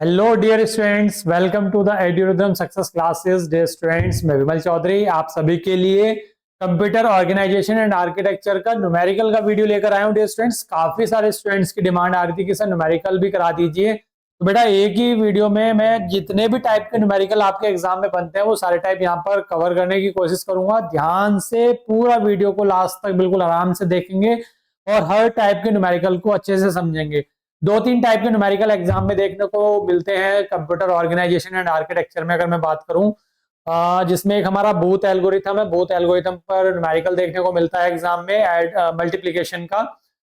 Hello dear students, welcome to the Edurhythm success classes. Dear students, मैं विमल चौधरी आप सभी के लिए कंप्यूटर ऑर्गेनाइजेशन एंड आर्किटेक्चर का न्यूमेरिकल का वीडियो लेकर आया हूं। डियर स्टूडेंट्स, काफी सारे स्टूडेंट्स की डिमांड आ रही थी कि सर न्यूमेरिकल भी करा दीजिए। तो बेटा एक ही वीडियो में मैं जितने भी टाइप के न्यूमेरिकल आपके एग्जाम में बनते हैं वो सारे टाइप यहाँ पर कवर करने की कोशिश करूंगा। ध्यान से पूरा वीडियो को लास्ट तक बिल्कुल आराम से देखेंगे और हर टाइप के न्यूमेरिकल को अच्छे से समझेंगे। दो तीन टाइप के न्यूमेरिकल एग्जाम में देखने को मिलते हैं कंप्यूटर ऑर्गेनाइजेशन एंड आर्किटेक्चर में। अगर मैं बात करूं जिसमें एक हमारा बूथ एल्गोरिथम है, बूथ एल्गोरिथम पर न्यूमेरिकल देखने को मिलता है एग्जाम में मल्टीप्लिकेशन का।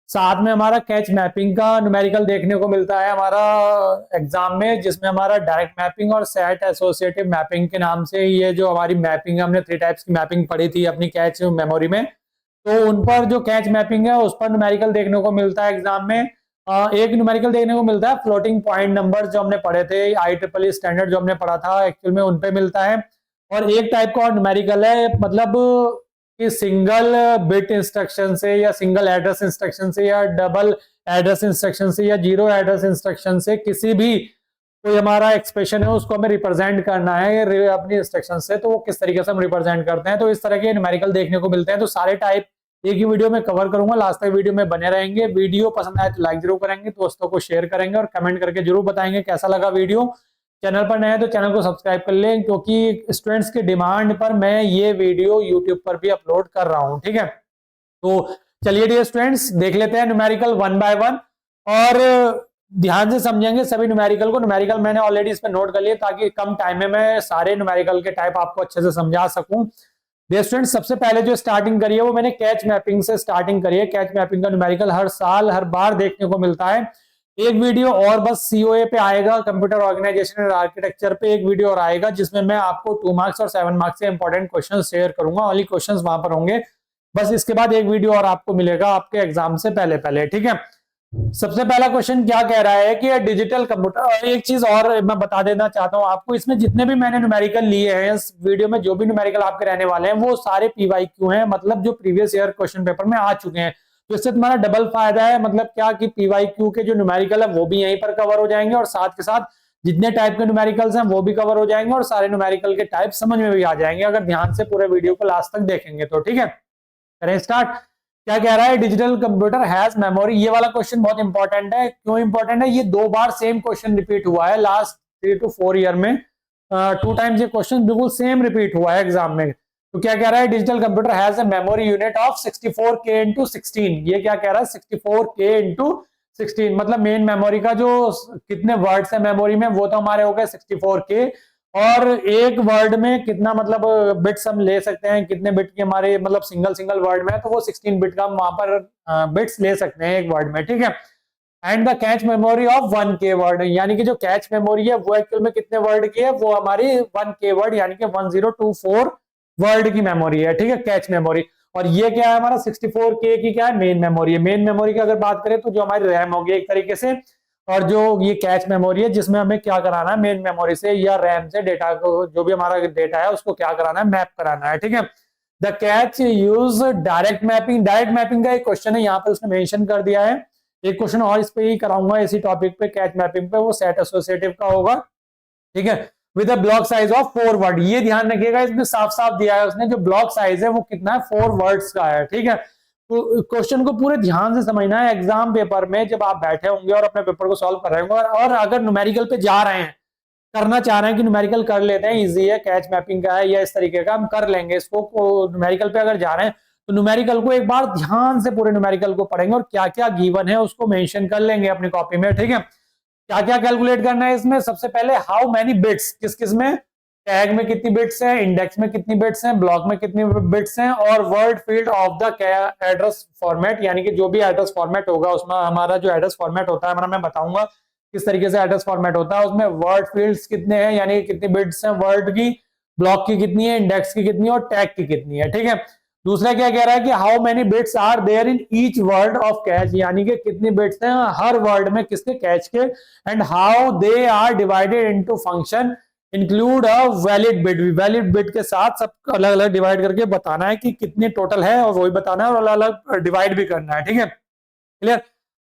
साथ में हमारा कैच मैपिंग का न्यूमेरिकल देखने को मिलता है हमारा एग्जाम में, जिसमें हमारा डायरेक्ट मैपिंग और सेट एसोसिएटिव मैपिंग के नाम से ये जो हमारी मैपिंग है, हमने 3 टाइप्स की मैपिंग पढ़ी थी अपनी कैच मेमोरी में। तो उन पर जो कैच मैपिंग है उस पर न्यूमेरिकल देखने को मिलता है एग्जाम में। एक न्यूमेरिकल देखने को मिलता है फ्लोटिंग पॉइंट नंबर जो हमने पढ़े थे IEEE स्टैंडर्ड जो हमने पढ़ा था एक्चुअल में उन पे मिलता है। और एक टाइप का और न्यूमेरिकल है, मतलब कि सिंगल बिट इंस्ट्रक्शन से या सिंगल एड्रेस इंस्ट्रक्शन से या डबल एड्रेस इंस्ट्रक्शन से या जीरो एड्रेस इंस्ट्रक्शन से किसी भी कोई हमारा एक्सप्रेशन है उसको हमें रिप्रेजेंट करना है अपनी इंस्ट्रक्शन से, तो वो किस तरीके से हम रिप्रेजेंट करते हैं। तो इस तरह के न्यूमेरिकल देखने को मिलते हैं। तो सारे टाइप एक ही वीडियो में कवर करूंगा, लास्ट तक वीडियो में बने रहेंगे। वीडियो पसंद आए तो लाइक जरूर करेंगे, दोस्तों को शेयर करेंगे और कमेंट करके जरूर बताएंगे कैसा लगा वीडियो। चैनल पर नए हैं तो चैनल को सब्सक्राइब कर लें, क्योंकि स्टूडेंट्स की डिमांड पर मैं ये वीडियो यूट्यूब पर भी अपलोड कर रहा हूं। ठीक है, तो चलिए डियर स्टूडेंट्स देख लेते हैं न्यूमेरिकल वन बाय वन और ध्यान से समझेंगे सभी न्यूमेरिकल को। न्यूमेरिकल मैंने ऑलरेडी इस पर नोट कर लिया ताकि कम टाइम में मैं सारे न्यूमेरिकल के टाइप आपको अच्छे से समझा सकूं। डियर स्टूडेंट्स, सबसे पहले जो स्टार्टिंग करी है वो मैंने कैच मैपिंग से स्टार्टिंग करी है। कैच मैपिंग का न्यूमेरिकल हर साल हर बार देखने को मिलता है। एक वीडियो और बस COA पे आएगा, कंप्यूटर ऑर्गेनाइजेशन और आर्किटेक्चर पे एक वीडियो और आएगा जिसमें मैं आपको 2 मार्क्स और 7 मार्क्स से इंपॉर्टेंट क्वेश्चन शेयर करूंगा। ओनली क्वेश्चंस वहां पर होंगे, बस इसके बाद एक वीडियो और आपको मिलेगा आपके एग्जाम से पहले पहले। ठीक है, सबसे पहला क्वेश्चन क्या कह रहा है कि डिजिटल कंप्यूटर। एक चीज और मैं बता देना चाहता हूं आपको, इसमें जितने भी मैंने न्यूमेरिकल लिए हैं इस वीडियो में, जो भी न्यूमेरिकल आपके रहने वाले हैं वो सारे PYQ हैं, मतलब जो प्रीवियस ईयर क्वेश्चन पेपर में आ चुके हैं। तो इससे तुम्हारा डबल फायदा है, मतलब क्या कि PYQ के जो न्यूमेरिकल है वो भी यहीं पर कवर हो जाएंगे और साथ के साथ जितने टाइप के न्यूमेरिकल्स हैं वो भी कवर हो जाएंगे और सारे न्यूमेरिकल के टाइप समझ में भी आ जाएंगे अगर ध्यान से पूरे वीडियो को लास्ट तक देखेंगे तो। ठीक है, करें स्टार्ट। क्या कह रहा है, डिजिटल कंप्यूटर हैज मेमोरी। ये वाला क्वेश्चन बहुत इंपॉर्टेंट है। क्यों इंपॉर्टेंट है, ये 2 बार सेम क्वेश्चन रिपीट हुआ है लास्ट 3 to 4 ईयर में। 2 टाइम्स ये क्वेश्चन बिल्कुल सेम रिपीट हुआ है एग्जाम में। तो क्या कह रहा है, digital computer has a memory unit of 64K into 16। ये क्या कह रहा है, 64K into 16, मतलब मेन मेमोरी का जो कितने वर्ड्स है मेमोरी में वो तो हमारे हो गए 64K। और एक वर्ड में कितना मतलब बिट्स हम ले सकते हैं, कितने बिट की हमारे मतलब सिंगल वर्ड में है तो वो 16 बिट का हम वहां पर बिट्स ले सकते हैं एक वर्ड में। ठीक है, and the cache memory of 1K word, यानी कि जो कैच मेमोरी है वो एक्चुअल में कितने वर्ड की है, वो हमारी 1K वर्ड यानी कि 1024 वर्ड की मेमोरी है। ठीक है, कैच मेमोरी। और ये क्या है हमारा 64K की क्या है, मेन मेमोरी है। मेन मेमोरी की अगर बात करें तो जो हमारी रैम होगी एक तरीके से, और जो ये कैच मेमोरी है जिसमें हमें क्या कराना है, मेन मेमोरी से या रैम से डेटा को, जो भी हमारा डेटा है उसको क्या कराना है, मैप कराना है। ठीक है, the catch use direct mapping. Direct mapping का एक क्वेश्चन है यहाँ पे उसने मेंशन कर दिया है। एक क्वेश्चन और इस पे ही कराऊंगा इसी टॉपिक पे, कैच मैपिंग पे, वो सेट एसोसिएटिव का होगा। ठीक है, with a block size of 4 word. ये ध्यान रखिएगा, इसमें साफ साफ दिया है उसने, जो ब्लॉक साइज है वो कितना है, 4 वर्ड्स का है। ठीक है, तो क्वेश्चन को पूरे ध्यान से समझना है। एग्जाम पेपर में जब आप बैठे होंगे और अपने पेपर को सॉल्व कर रहे होंगे और अगर न्यूमेरिकल पे जा रहे हैं, करना चाह रहे हैं कि न्यूमेरिकल कर लेते हैं, इजी है, कैच मैपिंग का है या इस तरीके का हम कर लेंगे इसको, न्यूमेरिकल पे अगर जा रहे हैं तो न्यूमेरिकल को एक बार ध्यान से पूरे न्यूमेरिकल को पढ़ेंगे और क्या क्या गिवन है उसको मेंशन कर लेंगे अपनी कॉपी में। ठीक है, क्या क्या कैलकुलेट करना है इसमें, सबसे पहले हाउ मैनी बिट्स, किस किस में, टैग में कितनी बिट्स हैं, इंडेक्स में कितनी बिट्स हैं, ब्लॉक में कितनी बिट्स हैं, और word field of the address format, यानी कि जो भी एड्रेस फॉर्मेट होगा उसमें हमारा जो एड्रेस फॉर्मेट होता है, मैं बताऊंगा किस तरीके से एड्रेस फॉर्मेट होता है, उसमें वर्ड फील्ड्स कितने हैं यानी कि कितनी बिट्स हैं वर्ड की, ब्लॉक की कितनी है, इंडेक्स की कितनी है और टैग की कितनी है। ठीक है, दूसरा क्या कह रहा है कि how many bits are there in each word of cache, यानी कि कितनी बिट्स हैं हर वर्ड में किसके, कैच के, and how they are divided into function include a valid bit. Valid bit के साथ सब अलग अलग डिवाइड करके बताना है कि कितने टोटल है और वही बताना है और अलग अलग डिवाइड भी करना है। ठीक है, clear.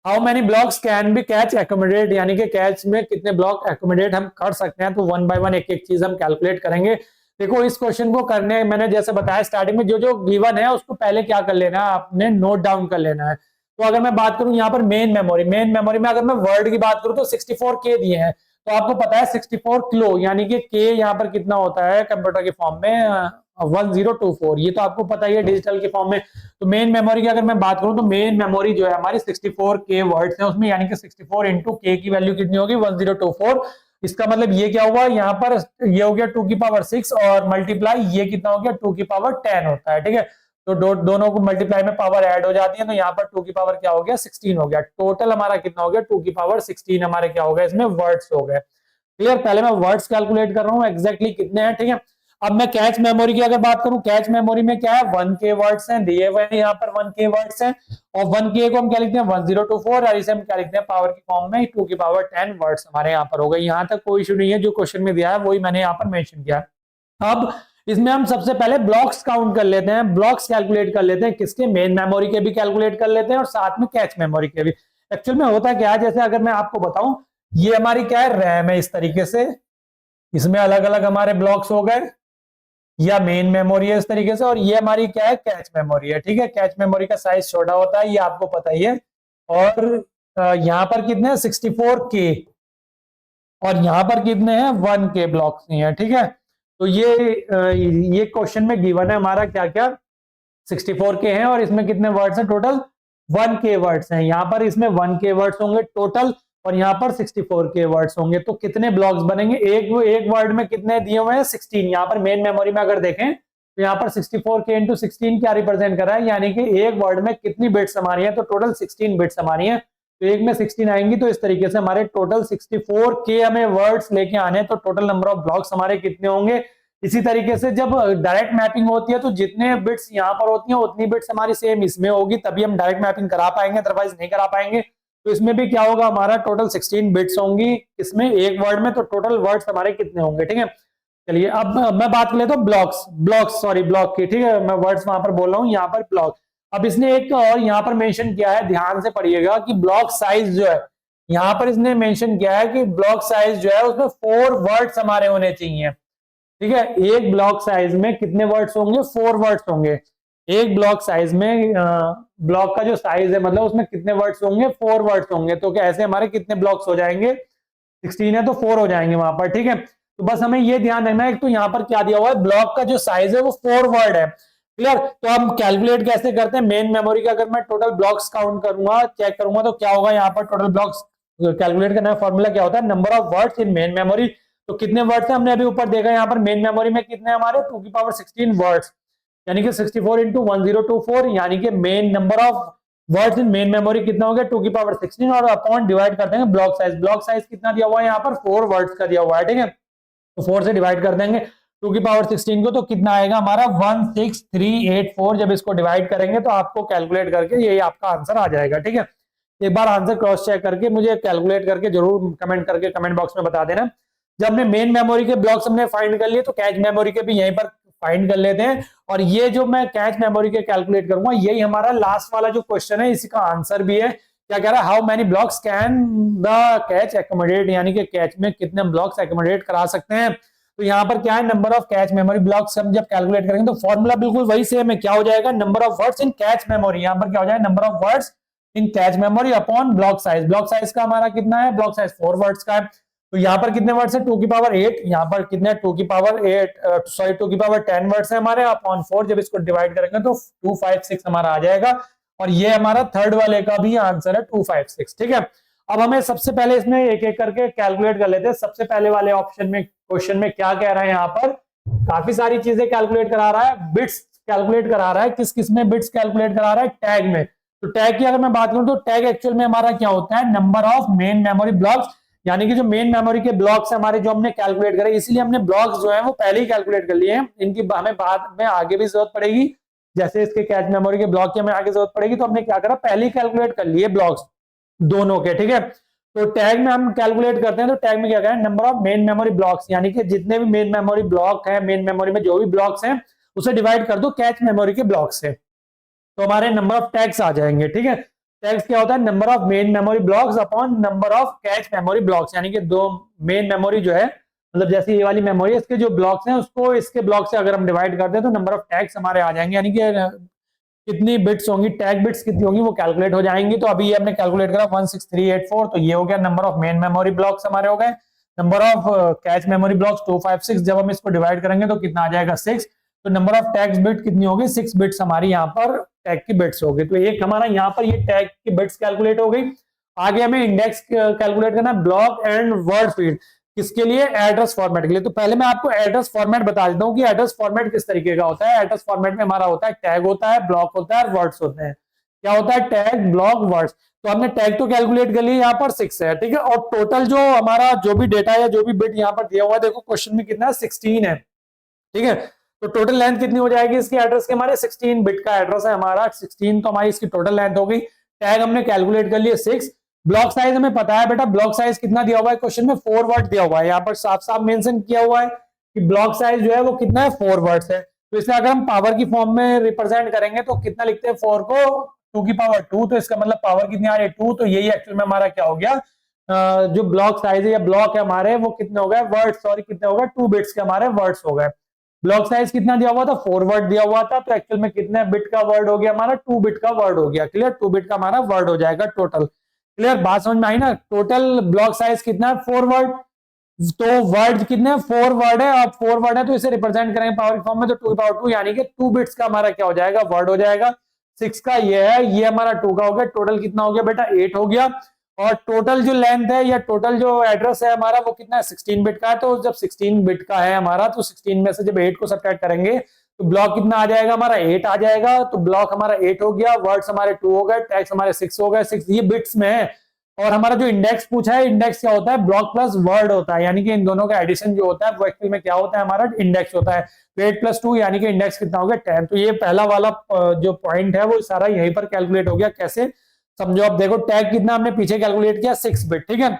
How many blocks can be catch accommodate, यानी कि कैच में कितने ब्लॉक एकोमोडेट हम कर सकते हैं। तो वन बाय वन एक एक चीज हम कैलकुलेट करेंगे। देखो इस क्वेश्चन को करने मैंने जैसे बताया स्टार्टिंग में, जो जो गिवन है उसको पहले क्या कर लेना है, आपने नोट डाउन कर लेना है। तो अगर मैं बात करूं यहाँ पर मेन मेमोरी में अगर मैं वर्ड की बात करूं तो 64K दिए हैं। तो आपको पता है 64 किलो, यानी कि के यहाँ पर कितना होता है कंप्यूटर के फॉर्म में 1024, ये तो आपको पता ही है डिजिटल के फॉर्म में। तो मेन मेमोरी की अगर मैं बात करूं तो मेन मेमोरी जो है हमारी 64K वर्ड्स है उसमें, यानी कि 64 इंटू के की वैल्यू कितनी होगी 1024। इसका मतलब ये क्या हुआ, यहाँ पर ये हो गया 2 की पावर 6 और मल्टीप्लाई ये कितना हो गया 2 की पावर 10 होता है। ठीक है, तो दोनों को मल्टीप्लाई में पावर ऐड हो जाती है, तो यहाँ पर 2 की पावर क्या हो गया 16 हो गया। टोटल हमारा कितना हो गया 2 की पावर 16 हमारे क्या हो गया इसमें वर्ड्स हो गए। क्लियर, पहले मैं वर्ड्स कैलकुलेट कर रहा हूँ एग्जैक्टली कितने हैं। ठीक है, अब मैं कैच मेमोरी की अगर बात करूं, कैच मेमोरी में क्या है 1K वर्ड्स हैं दिए हुए हैं, यहाँ पर 1K वर्ड्स हैं और 1K को हम क्या लिखते हैं 1024 और इसे हम क्या लिखते हैं पावर की फॉर्म में 2 की पावर 10 वर्ड्स हमारे यहाँ पर हो गए। यहाँ तक कोई इशू नहीं है, जो क्वेश्चन में दिया है वही मैंने यहाँ पर मेंशन किया। अब इसमें हम सबसे पहले ब्लॉक्स काउंट कर लेते हैं, ब्लॉक्स कैलकुलेट कर लेते हैं, किसके मेन मेमोरी के भी कैलकुलेट कर लेते हैं और साथ में कैच मेमोरी के भी। एक्चुअल में होता क्या है, जैसे अगर मैं आपको बताऊं ये हमारी क्या है रैम है, इस तरीके से इसमें अलग अलग हमारे ब्लॉक्स हो गए, या मेन मेमोरी है इस तरीके से, और ये हमारी क्या है कैच मेमोरी है। ठीक है, कैच मेमोरी का साइज छोटा होता है, ये आपको पता ही है। और यहाँ पर कितने हैं 64K और यहाँ पर कितने हैं 1K ब्लॉक्स नहीं है। ठीक है, तो ये क्वेश्चन में गिवन है हमारा क्या क्या 64K है और इसमें कितने वर्ड्स हैं टोटल 1K वर्ड्स हैं। यहाँ पर इसमें 1K वर्ड्स होंगे टोटल और यहाँ पर 64K वर्ड्स होंगे। तो कितने ब्लॉक्स बनेंगे, एक वर्ड में कितने दिए हुए हैं 16। यहाँ पर मेन मेमोरी में अगर देखें तो यहाँ पर 64K इंटू 16 क्या रिप्रेजेंट कर रहा है, यानी कि एक वर्ड में कितनी बिट्स हमारी है, तो टोटल 16 बिट्स हमारी है। तो एक में 16 आएंगी, तो इस तरीके से हमारे टोटल 64K हमें वर्ड्स लेके आने, तो टोटल नंबर ऑफ ब्लॉक्स हमारे कितने होंगे। इसी तरीके से जब डायरेक्ट मैपिंग होती है तो जितने बिट्स यहाँ पर होती हैं उतनी बिट्स हमारी सेम इसमें होगी, तभी हम डायरेक्ट मैपिंग करा पाएंगे, अदरवाइज नहीं करा पाएंगे। तो इसमें भी क्या होगा हमारा टोटल 16 बिट्स होंगी इसमें एक वर्ड में, तो टोटल वर्ड्स हमारे कितने होंगे। ठीक है, चलिए अब मैं बात कर लेता हूँ ब्लॉक की। ठीक है, मैं वर्ड्स वहां पर बोल रहा हूँ, यहाँ पर ब्लॉक। अब इसने एक और यहाँ पर मेंशन किया है, ध्यान से पढ़िएगा कि ब्लॉक साइज जो है यहाँ पर इसने मेंशन किया है कि ब्लॉक साइज जो है उसमें 4 वर्ड्स हमारे होने चाहिए। ठीक है, एक ब्लॉक साइज में कितने वर्ड्स होंगे 4 वर्ड्स होंगे। एक ब्लॉक साइज में ब्लॉक का जो साइज है मतलब उसमें कितने वर्ड्स होंगे 4 वर्ड्स होंगे। तो ऐसे हमारे कितने ब्लॉक्स हो जाएंगे 16 है तो 4 हो जाएंगे वहां पर। ठीक है, तो बस हमें ये ध्यान रखना है, तो यहाँ पर क्या दिया हुआ है ब्लॉक का जो साइज है वो 4 वर्ड है। क्लियर, तो हम कैलकुलेट कैसे करते हैं मेन मेमोरी का, अगर मैं टोटल ब्लॉक्स काउंट करूंगा चेक करूंगा तो क्या होगा, यहाँ पर टोटल ब्लॉक्स कैलकुलेट करने का फॉर्मूला क्या होता है number of words in main memory. तो कितने वर्ड्स हैं हमने अभी ऊपर देखा, यहाँ पर मेन मेमोरी में कितने हमारे 2 की पावर 16 वर्ड्स, यानी कि 64 इंटू 1024, यानी कि main number of words in main memory कितना हो गया 2 की पावर 16 और अपॉन डिवाइड करते हैं ब्लॉक साइज। ब्लॉक साइज कितना दिया हुआ है यहाँ पर 4 वर्ड्स का दिया हुआ है। ठीक है, तो 4 से डिवाइड कर देंगे 2 की पावर 16 को, तो कितना आएगा हमारा 16384। जब इसको डिवाइड करेंगे तो आपको कैलकुलेट करके यही आपका आंसर आ जाएगा। ठीक है, एक बार आंसर क्रॉस चेक करके मुझे कैलकुलेट करके जरूर कमेंट करके कमेंट बॉक्स में बता देना। जब हमने मेन मेमोरी के ब्लॉक्स हमने फाइंड कर लिए तो कैच मेमोरी के भी यहीं पर फाइंड कर लेते हैं। और ये जो मैं कैच मेमोरी के कैलकुलेट करूंगा यही हमारा लास्ट वाला जो क्वेश्चन है इसी का आंसर भी है। क्या कह रहा है, how many blocks can the catch accommodate, यानी कि कैच में कितने ब्लॉक्स एकोमोडेट करा सकते हैं। तो यहाँ पर क्या है number of cache memory blocks हम जब कैलकुलेट करेंगे तो फॉर्मूला बिल्कुल वही सेम है, क्या हो जाएगा number of words in cache memory. यहाँ पर क्या हो जाएगा number of words in cache memory upon block size. Block size का हमारा कितना है, ब्लॉक साइज 4 वर्ड्स का है। तो यहाँ पर कितने वर्ड्स है 2 की पावर 8, यहाँ पर कितने 2 की पावर 10 वर्ड्स है हमारे अपॉन 4। जब इसको डिवाइड करेंगे तो 256 हमारा आ जाएगा और ये हमारा थर्ड वाले का भी आंसर है 256। ठीक है, अब हमें सबसे पहले इसमें एक एक करके कैलकुलेट कर लेते हैं। सबसे पहले वाले ऑप्शन में क्वेश्चन में क्या कह रहा है, यहाँ पर काफी सारी चीजें कैलकुलेट करा रहा है, बिट्स कैलकुलेट करा रहा है। किस किस में बिट्स कैलकुलेट करा रहा है, टैग में। तो टैग की अगर मैं बात करूं तो टैग एक्चुअल में हमारा क्या होता है number of main memory blocks, यानी कि जो मेन मेमोरी के ब्लॉक्स हमारे जो हमने कैलकुलेट करे, इसीलिए हमने ब्लॉक्स जो है वो पहले ही कैलकुलेट कर लिए हैं। इनकी हमें बाद में आगे भी जरूरत पड़ेगी, जैसे इसके कैच मेमोरी के ब्लॉक की हमें आगे जरूरत पड़ेगी, तो हमने क्या करा पहले ही कैलकुलेट कर लिए ब्लॉक्स दोनों के। ठीक है, तो टैग में हम कैलकुलेट करते हैं तो टैग में क्या करें number of main memory blocks, यानी कि जितने भी मेन मेमोरी ब्लॉक है, मेन मेमोरी में जो भी ब्लॉक्स हैं उसे डिवाइड कर दो कैच मेमोरी के ब्लॉक से, तो हमारे नंबर ऑफ टैग्स आ जाएंगे। ठीक है, टैग्स क्या होता है, number of main memory blocks upon number of cache memory blocks, यानी कि दो मेन मेमोरी जो है, मतलब जैसे ये वाली मेमोरी, इसके जो ब्लॉक्स हैं उसको इसके ब्लॉक से अगर हम डिवाइड करते हैं तो नंबर ऑफ टैग्स हमारे आ जाएंगे, यानी कि कितनी बिट्स होंगी, टैग बिट्स कितनी होंगी वो कैलकुलेट हो जाएंगी। तो अभी ये हमने कैलकुलेट करा 16384, तो ये हो गया number of main memory blocks हमारे हो गए। Number of cache memory blocks 256, जब हम इसको डिवाइड करेंगे तो कितना आ जाएगा 6। तो नंबर ऑफ टैग्स बिट कितनी होगी, 6 बिट्स हमारी यहाँ पर टैग की बिट्स होगी। तो एक हमारा यहाँ पर ये टैग की बिट्स कैलकुलेट हो गई। आगे हमें इंडेक्स कैलकुलेट करना है, ब्लॉक एंड वर्ड फील्ड, किसके लिए, एड्रेस फॉर्मेट के लिए। तो पहले मैं आपको एड्रेस फॉर्मेट बता देता हूँ कि एड्रेस फॉर्मेट किस तरीके का होता है। एड्रेस फॉर्मेट में हमारा होता है टैग होता है, ब्लॉक होता है और वर्ड्स होते हैं। क्या होता है, टैग, ब्लॉक, वर्ड्स। तो हमने टैग तो कैलकुलेट कर लिया, यहाँ पर 6 है, ठीक है। और टोटल जो हमारा जो भी डेटा या जो भी बिट यहाँ पर दिया हुआ है, देखो क्वेश्चन में कितना है, 16 है, ठीक है। तो टोटल लेंथ कितनी हो जाएगी इसके एड्रेस के, हमारे 16 बिट का एड्रेस है हमारा, 16 तो हमारी इसकी टोटल लेंथ हो गई। टैग हमने कैलकुलेट कर लिया 6। ब्लॉक साइज हमें पता है बेटा, ब्लॉक साइज कितना दिया हुआ है क्वेश्चन में, 4 वर्ड दिया हुआ है, यहाँ पर साफ साफ मेंशन किया हुआ है कि ब्लॉक साइज जो है वो कितना है, 4 वर्ड्स है। तो इसलिए अगर हम पावर की फॉर्म में रिप्रेजेंट करेंगे तो कितना लिखते हैं, 4 को 2 की पावर 2, तो इसका मतलब पावर कितनी आ रही है, 2। तो यही एक्चुअल में हमारा क्या हो गया, जो ब्लॉक साइज है या ब्लॉक है हमारे, वो कितने हो गए, वर्ड, सॉरी कितने हो गए, 2 बिट्स के हमारे वर्ड्स हो गए। ब्लॉक साइज कितना दिया हुआ था, 4 वर्ड दिया हुआ था, तो एक्चुअल में कितने बिट का वर्ड हो गया हमारा, 2 बिट का वर्ड हो गया। क्लियर, 2 बिट का हमारा वर्ड हो जाएगा टोटल। क्लियर, बात समझ में आई ना। टोटल ब्लॉक साइज कितना है, 4 वर्ड, तो वर्ड कितने, 4 वर्ड है। अब 4 वर्ड है तो इसे रिप्रेजेंट करेंगे पावर फॉर्म में, तो 2 पावर 2, यानी कि 2 बिट्स का हमारा क्या हो जाएगा, वर्ड हो जाएगा। 6 का ये है, ये हमारा 2 का हो गया। टोटल कितना हो गया बेटा, 8 हो गया। और टोटल जो लेंथ है या टोटल जो एड्रेस है हमारा, वो कितना है, 16 बिट का है। तो जब 16 बिट का है हमारा, तो 16 में से जब 8 को सब्ट्रैक्ट करेंगे तो ब्लॉक कितना आ जाएगा हमारा, 8 आ जाएगा। तो ब्लॉक हमारा 8 हो गया, वर्ड्स हमारे 2 हो गए, टैग्स हमारे 6 हो गए। 6 ये बिट्स में है। और हमारा जो इंडेक्स पूछा है, इंडेक्स क्या होता है, ब्लॉक प्लस वर्ड होता है, यानी कि इन दोनों का एडिशन जो होता है वो एक्चुअल में क्या होता है, हमारा इंडेक्स होता है। तो 8 + 2 यानी कि इंडेक्स कितना हो गया, 10। तो ये पहला वाला जो पॉइंट है वो सारा यहीं पर कैलकुलेट हो गया। कैसे समझो, अब देखो टैग कितना हमने पीछे कैलकुलेट किया, 6 बिट, ठीक है।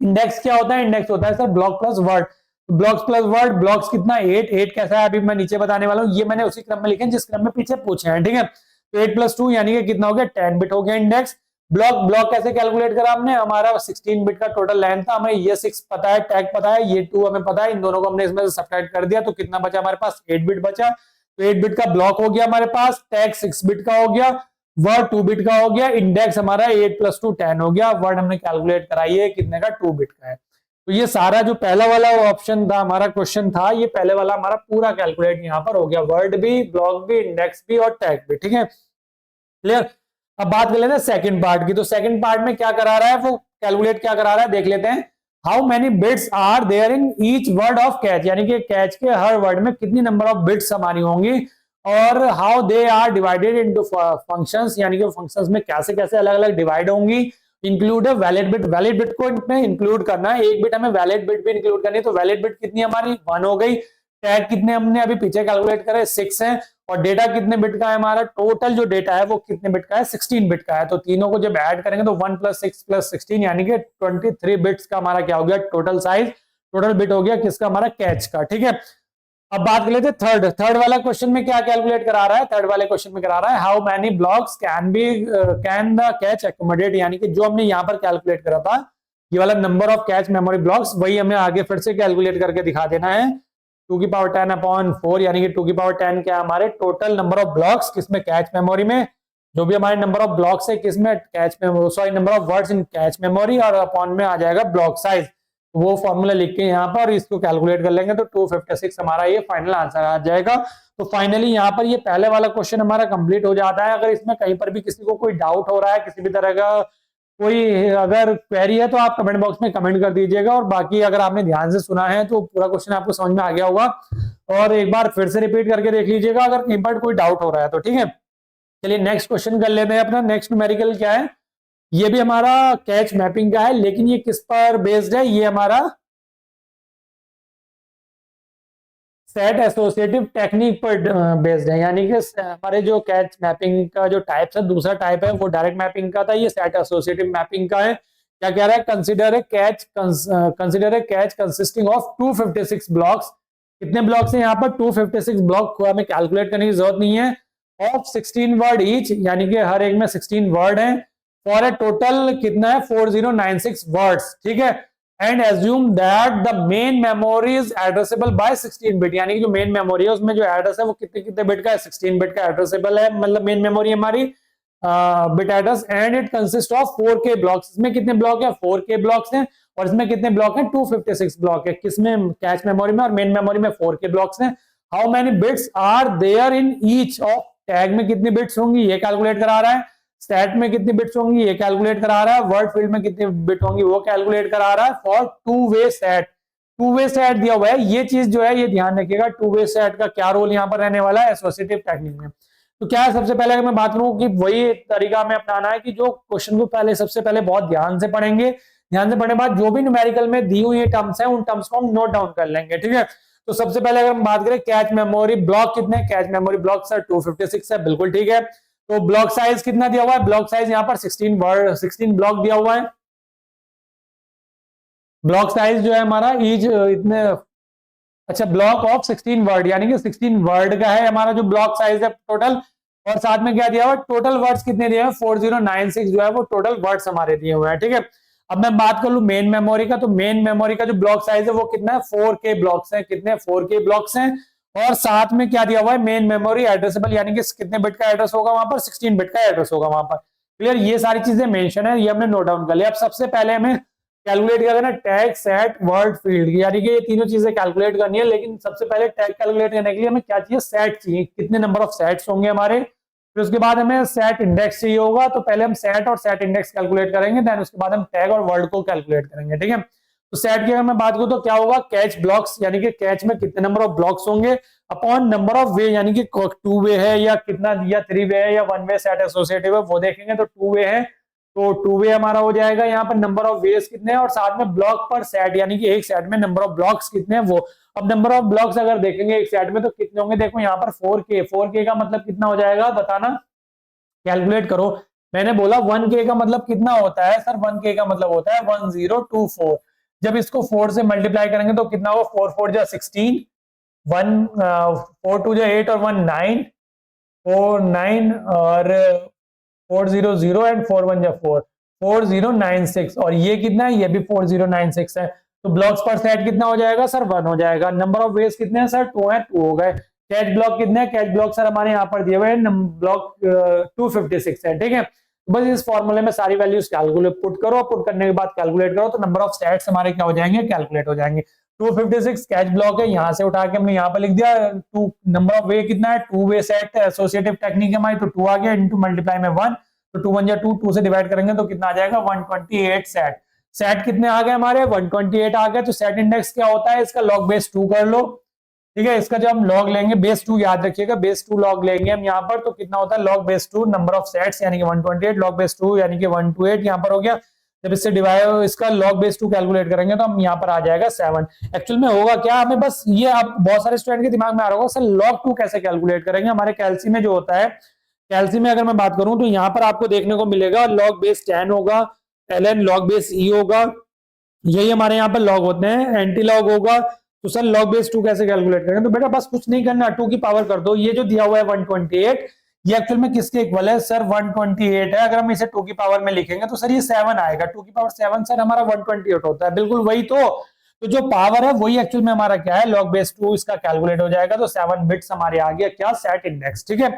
इंडेक्स क्या होता है, इंडेक्स होता है sir block plus word. Blocks plus word, blocks कितना, 8 कैसा है अभी मैं नीचे बताने वाला हूँ, ये मैंने उसी क्रम में लिखे जिस क्रम में पीछे पूछे हैं, ठीक है। तो 8 + 2 यानी कि कितना हो गया, 10 बिट हो गया इंडेक्स। ब्लॉक कैसे कैलकुलेट करा हमने, हमारा 16 बिट का टोटल लेंथ था, हमें ये 6 पता है, टैग पता है, ये 2 हमें पता है, इन दोनों को हमने इसमें से सब्ट्रैक्ट कर दिया, तो कितना बचा हमारे पास, 8 बिट बचा। तो 8 बिट का ब्लॉक हो गया हमारे पास, टैग 6 बिट का हो गया, वर्ड 2 बिट का हो गया, इंडेक्स हमारा 8 + 2 10 हो गया। वर्ड हमने कैलकुलेट कराई है कितने का, 2 बिट का है। तो ये सारा जो पहला वाला ऑप्शन था हमारा, क्वेश्चन था, ये पहले वाला हमारा पूरा कैलकुलेट यहाँ पर हो गया, वर्ड भी, ब्लॉक भी, इंडेक्स भी और टैग भी, ठीक है। क्लियर। अब बात कर लेते हैं सेकंड पार्ट की। तो सेकंड पार्ट में क्या करा रहा है, वो कैलकुलेट क्या करा रहा है, देख लेते हैं। How many bits are there in each word of cache, यानी कि कैच के हर वर्ड में कितनी नंबर ऑफ बिट्स हमारी होंगी, और how they are divided into functions, यानी कि फंक्शंस में कैसे कैसे अलग अलग डिवाइड होंगी। Include valid bit, valid bit को इसमें इंक्लूड करना है, एक बिट हमें वैलिड बिट भी इंक्लूड करनी है। तो वैलिड बिट कितनी हमारी, 1 हो गई। टैग कितने हमने अभी पीछे कैलकुलेट करे, 6 है। और डेटा कितने बिट का है हमारा, टोटल जो डेटा है वो कितने बिट का है, 16 बिट का है। तो तीनों को जब ऐड करेंगे तो 1 + 6 + 16 यानी कि 23 बिट्स का हमारा क्या हो गया, टोटल साइज, टोटल बिट हो गया किसका, हमारा कैच का, ठीक है। अब बात कर लेते हैं थर्ड वाला क्वेश्चन में क्या कैलकुलेट करा रहा है। थर्ड वाले क्वेश्चन में करा रहा है, how many blocks can the catch accommodate, यानी कि जो हमने यहाँ पर कैलकुलेट करा था, ये वाला number of cache memory blocks, वही हमें आगे फिर से कैलकुलेट करके दिखा देना है। 2 की पावर 10/4 यानी कि 2 की पावर 10 क्या हमारे टोटल नंबर ऑफ ब्लॉक्स किसमें, कैच मेमोरी में। जो भी हमारे नंबर ऑफ ब्लॉक्स है किसमें, cache memory, sorry number of words in cache memory, और अपॉन में आ जाएगा ब्लॉक साइज। वो फॉर्मूला लिख के यहाँ पर इसको कैलकुलेट कर लेंगे तो 256 हमारा ये फाइनल आंसर आ जाएगा। तो फाइनली यहाँ पर ये पहले वाला क्वेश्चन हमारा कंप्लीट हो जाता है। अगर इसमें कहीं पर भी किसी को कोई डाउट हो रहा है, किसी भी तरह का कोई अगर क्वेरी है, तो आप कमेंट बॉक्स में कमेंट कर दीजिएगा। और बाकी अगर आपने ध्यान से सुना है तो पूरा क्वेश्चन आपको समझ में आ गया होगा, और एक बार फिर से रिपीट करके देख लीजिएगा अगर कहीं पर कोई डाउट हो रहा है तो, ठीक है। चलिए नेक्स्ट क्वेश्चन कर लेते हैं अपना। नेक्स्ट न्यूमेरिकल क्या है, ये भी हमारा कैच मैपिंग का है, लेकिन ये किस पर बेस्ड है, ये हमारा सेट एसोसिएटिव टेक्निक पर बेस्ड है। यानी कि हमारे जो कैच मैपिंग का जो टाइप है, दूसरा टाइप है वो डायरेक्ट मैपिंग का था, ये सेट एसोसिएटिव मैपिंग का है। क्या कह रहा है, consider a catch consisting of 256 blocks. कितने ब्लॉक्स हैं यहाँ पर, 256 ब्लॉक को हमें कैलकुलेट करने की जरूरत नहीं है। ऑफ 16 वर्ड ईच, यानी कि हर एक में 16 वर्ड है। फॉर ए टोटल कितना है 4096 वर्ड्स, ठीक है। And assume that the main memory is addressable by 16 bit, यानी कि जो मेन मेमोरी है उसमें जो एड्रेस है वो कितने कितने बिट का है, 16 बिट का एड्रेसेबल है, मतलब मेन मेमोरी हमारी bit address. And it consist of 4K blocks, इसमें कितने ब्लॉक है 4K ब्लॉक्स हैं, और इसमें कितने ब्लॉक हैं 256 ब्लॉक है, किसमें कैश मेमोरी में और मेन मेमोरी में 4K ब्लॉक्स हैं। How many bits are there in each of, tag में कितनी बिट्स होंगी ये कैलकुलेट करा रहा है, स्टैट में कितनी बिट्स होंगी ये कैलकुलेट करा रहा है, वर्ड फील्ड में कितनी बिट होंगी वो कैलकुलेट करा रहा है for two way set. Two way set दिया हुआ है, ये चीज जो है ये ध्यान रखिएगा, टू वे सेट का क्या रोल यहाँ पर रहने वाला है एसोसिएटिव टेक्निक में। तो क्या है, सबसे पहले अगर मैं बात करूं कि वही तरीका हमें अपनाना है कि जो क्वेश्चन को पहले सबसे पहले बहुत ध्यान से पढ़ेंगे, ध्यान से पढ़ने के बाद जो भी न्यूमेरिकल में दी हुई टर्म्स हैं उन टर्म्स को हम नोट डाउन कर लेंगे, ठीक है। तो सबसे पहले अगर हम बात करें कैच मेमोरी ब्लॉक कितने, कैच मेमोरी ब्लॉक सर 256 है, बिल्कुल ठीक है। तो ब्लॉक साइज कितना दिया हुआ है, ब्लॉक साइज यहाँ पर 16 ब्लॉक दिया हुआ है। ब्लॉक साइज जो है हमारा ईच इतने, अच्छा ब्लॉक ऑफ 16 वर्ड, यानी कि 16 वर्ड का है हमारा जो ब्लॉक साइज है टोटल, और साथ में क्या दिया हुआ टोटल वर्ड्स कितने दिए हुए 4096 जो है वो टोटल वर्ड्स हमारे दिए हुए हैं, ठीक है। अब मैं बात कर लूं मेन मेमोरी का, तो मेन मेमोरी का जो ब्लॉक साइज है वो कितना है 4K ब्लॉक्स है, कितने 4K ब्लॉक्स हैं, और साथ में क्या दिया हुआ है मेन मेमोरी एड्रेसेबल, यानी कि कितने बिट का एड्रेस होगा वहां पर 16 बिट का एड्रेस होगा वहां पर, क्लियर। ये सारी चीजें मेंशन है, ये हमने नोट डाउन कर लिया। अब सबसे पहले हमें कैलकुलेट क्या करना है, टैग सेट वर्ड फील्ड, यानी कि ये तीनों चीजें कैलकुलेट करनी है, लेकिन सबसे पहले टैग कैलकुलेट करने के लिए हमें क्या चाहिए, सेट चाहिए, कितने नंबर ऑफ सेट्स होंगे हमारे, फिर उसके बाद हमें सेट इंडेक्स चाहिए होगा, तो पहले हम सेट और सेट इंडेक्स कैलकुलेट करेंगे, देन उसके बाद हम टैग और वर्ड को कैलकुलेट करेंगे, ठीक है। तो सेट की अगर मैं बात करूं तो क्या होगा, कैच ब्लॉक्स, यानी कि कैच में कितने नंबर ऑफ ब्लॉक्स होंगे अपॉन नंबर ऑफ वे, यानी कि 2 वे है या कितना, या 3 वे है या 1 वे सेट एसोसिएटिव है वो देखेंगे, तो 2 वे है, तो 2 वे हमारा हो जाएगा। यहाँ पर नंबर ऑफ वेज कितने हैं और साथ में ब्लॉक पर सेट, यानी कि एक सेट में नंबर ऑफ ब्लॉक्स कितने हैं वो। अब नंबर ऑफ ब्लॉक्स अगर देखेंगे एक सेट में तो कितने होंगे, देखो यहाँ पर 4K का मतलब कितना हो जाएगा बताना, कैलकुलेट करो। मैंने बोला 1K का मतलब कितना होता है सर, 1K का मतलब होता है 1024, जब इसको 4 से मल्टीप्लाई करेंगे तो कितना होगा, 4 4 जा 16, 4 2 जा 8 और 1 9, 4 9 और 400 एंड 4 1 जा 4, 4096, और ये कितना है, ये भी 4096 है। तो ब्लॉक्स पर सेट कितना हो जाएगा सर 1 हो जाएगा। नंबर ऑफ वेज कितने हैं सर 2 है, 2 हो गए। कैच ब्लॉक कितने हैं, कैच ब्लॉक सर हमारे यहाँ पर दिए हुए हैं, ब्लॉक 256 है, ठीक है। बस इस फॉर्मूले में सारी वैल्यूज कैलकुलेट पुट करो, पुट करने के बाद कैलकुलेट करो तो नंबर ऑफ सेट्स हमारे क्या हो जाएंगे, कैलकुलेट हो जाएंगे। 256 कैच ब्लॉक है, यहाँ से उठा के हमने यहाँ पर लिख दिया। नंबर ऑफ वे कितना है, 2 वे सेट एसोसिएटिव टेक्निक है हमारी, तो 2 आ गया, इंटू मल्टीप्लाई में 1, तो 2 1 जा 2, 2 से डिवाइड करेंगे तो कितना आ जाएगा 128 सेट। सेट कितने आ गए हमारे 128 आ गए। तो सेट इंडेक्स क्या होता है, इसका log बेस 2 कर लो, ठीक है। इसका जब हम लॉग लेंगे बेस 2, याद रखिएगा बेस 2 लॉग लेंगे हम यहाँ पर, तो कितना होता है log base 2 number of sets, यानी कि 128 लॉग बेस 2 यानी कि 128 यहाँ पर हो गया। जब इससे डिवाइड इसका लॉग बेस 2 कैलकुलेट करेंगे तो हम यहाँ पर आ जाएगा 7। एक्चुअल में होगा क्या, हमें बस ये आप बहुत सारे स्टूडेंट के दिमाग में आ रहा होगा सर लॉग 2 कैसे कैलकुलेट करेंगे। हमारे कैलसी में जो होता है, कैलसी में अगर मैं बात करूं तो यहाँ पर आपको देखने को मिलेगा लॉग बेस 10 होगा, ln लॉग बेस ई होगा, यही हमारे यहाँ पर लॉग होते हैं, एंटी लॉग होगा। तो सर लॉग बेस 2 कैसे कैलकुलेट करेंगे, तो बेटा बस कुछ नहीं करना, 2 की पावर कर दो। ये जो दिया हुआ है 128, ये एक्चुअल में किसके इक्वल है सर 128 है। अगर हम इसे 2 की पावर में लिखेंगे तो सर ये 7 आएगा, 2 की पावर 7 सर हमारा 128 होता है, बिल्कुल वही। तो जो पावर है वही एक्चुअल में हमारा क्या है लॉग बेस 2, इसका कैलकुलेट हो जाएगा। तो 7 बिट्स हमारे आ गया क्या, सेट इंडेक्स, ठीक है।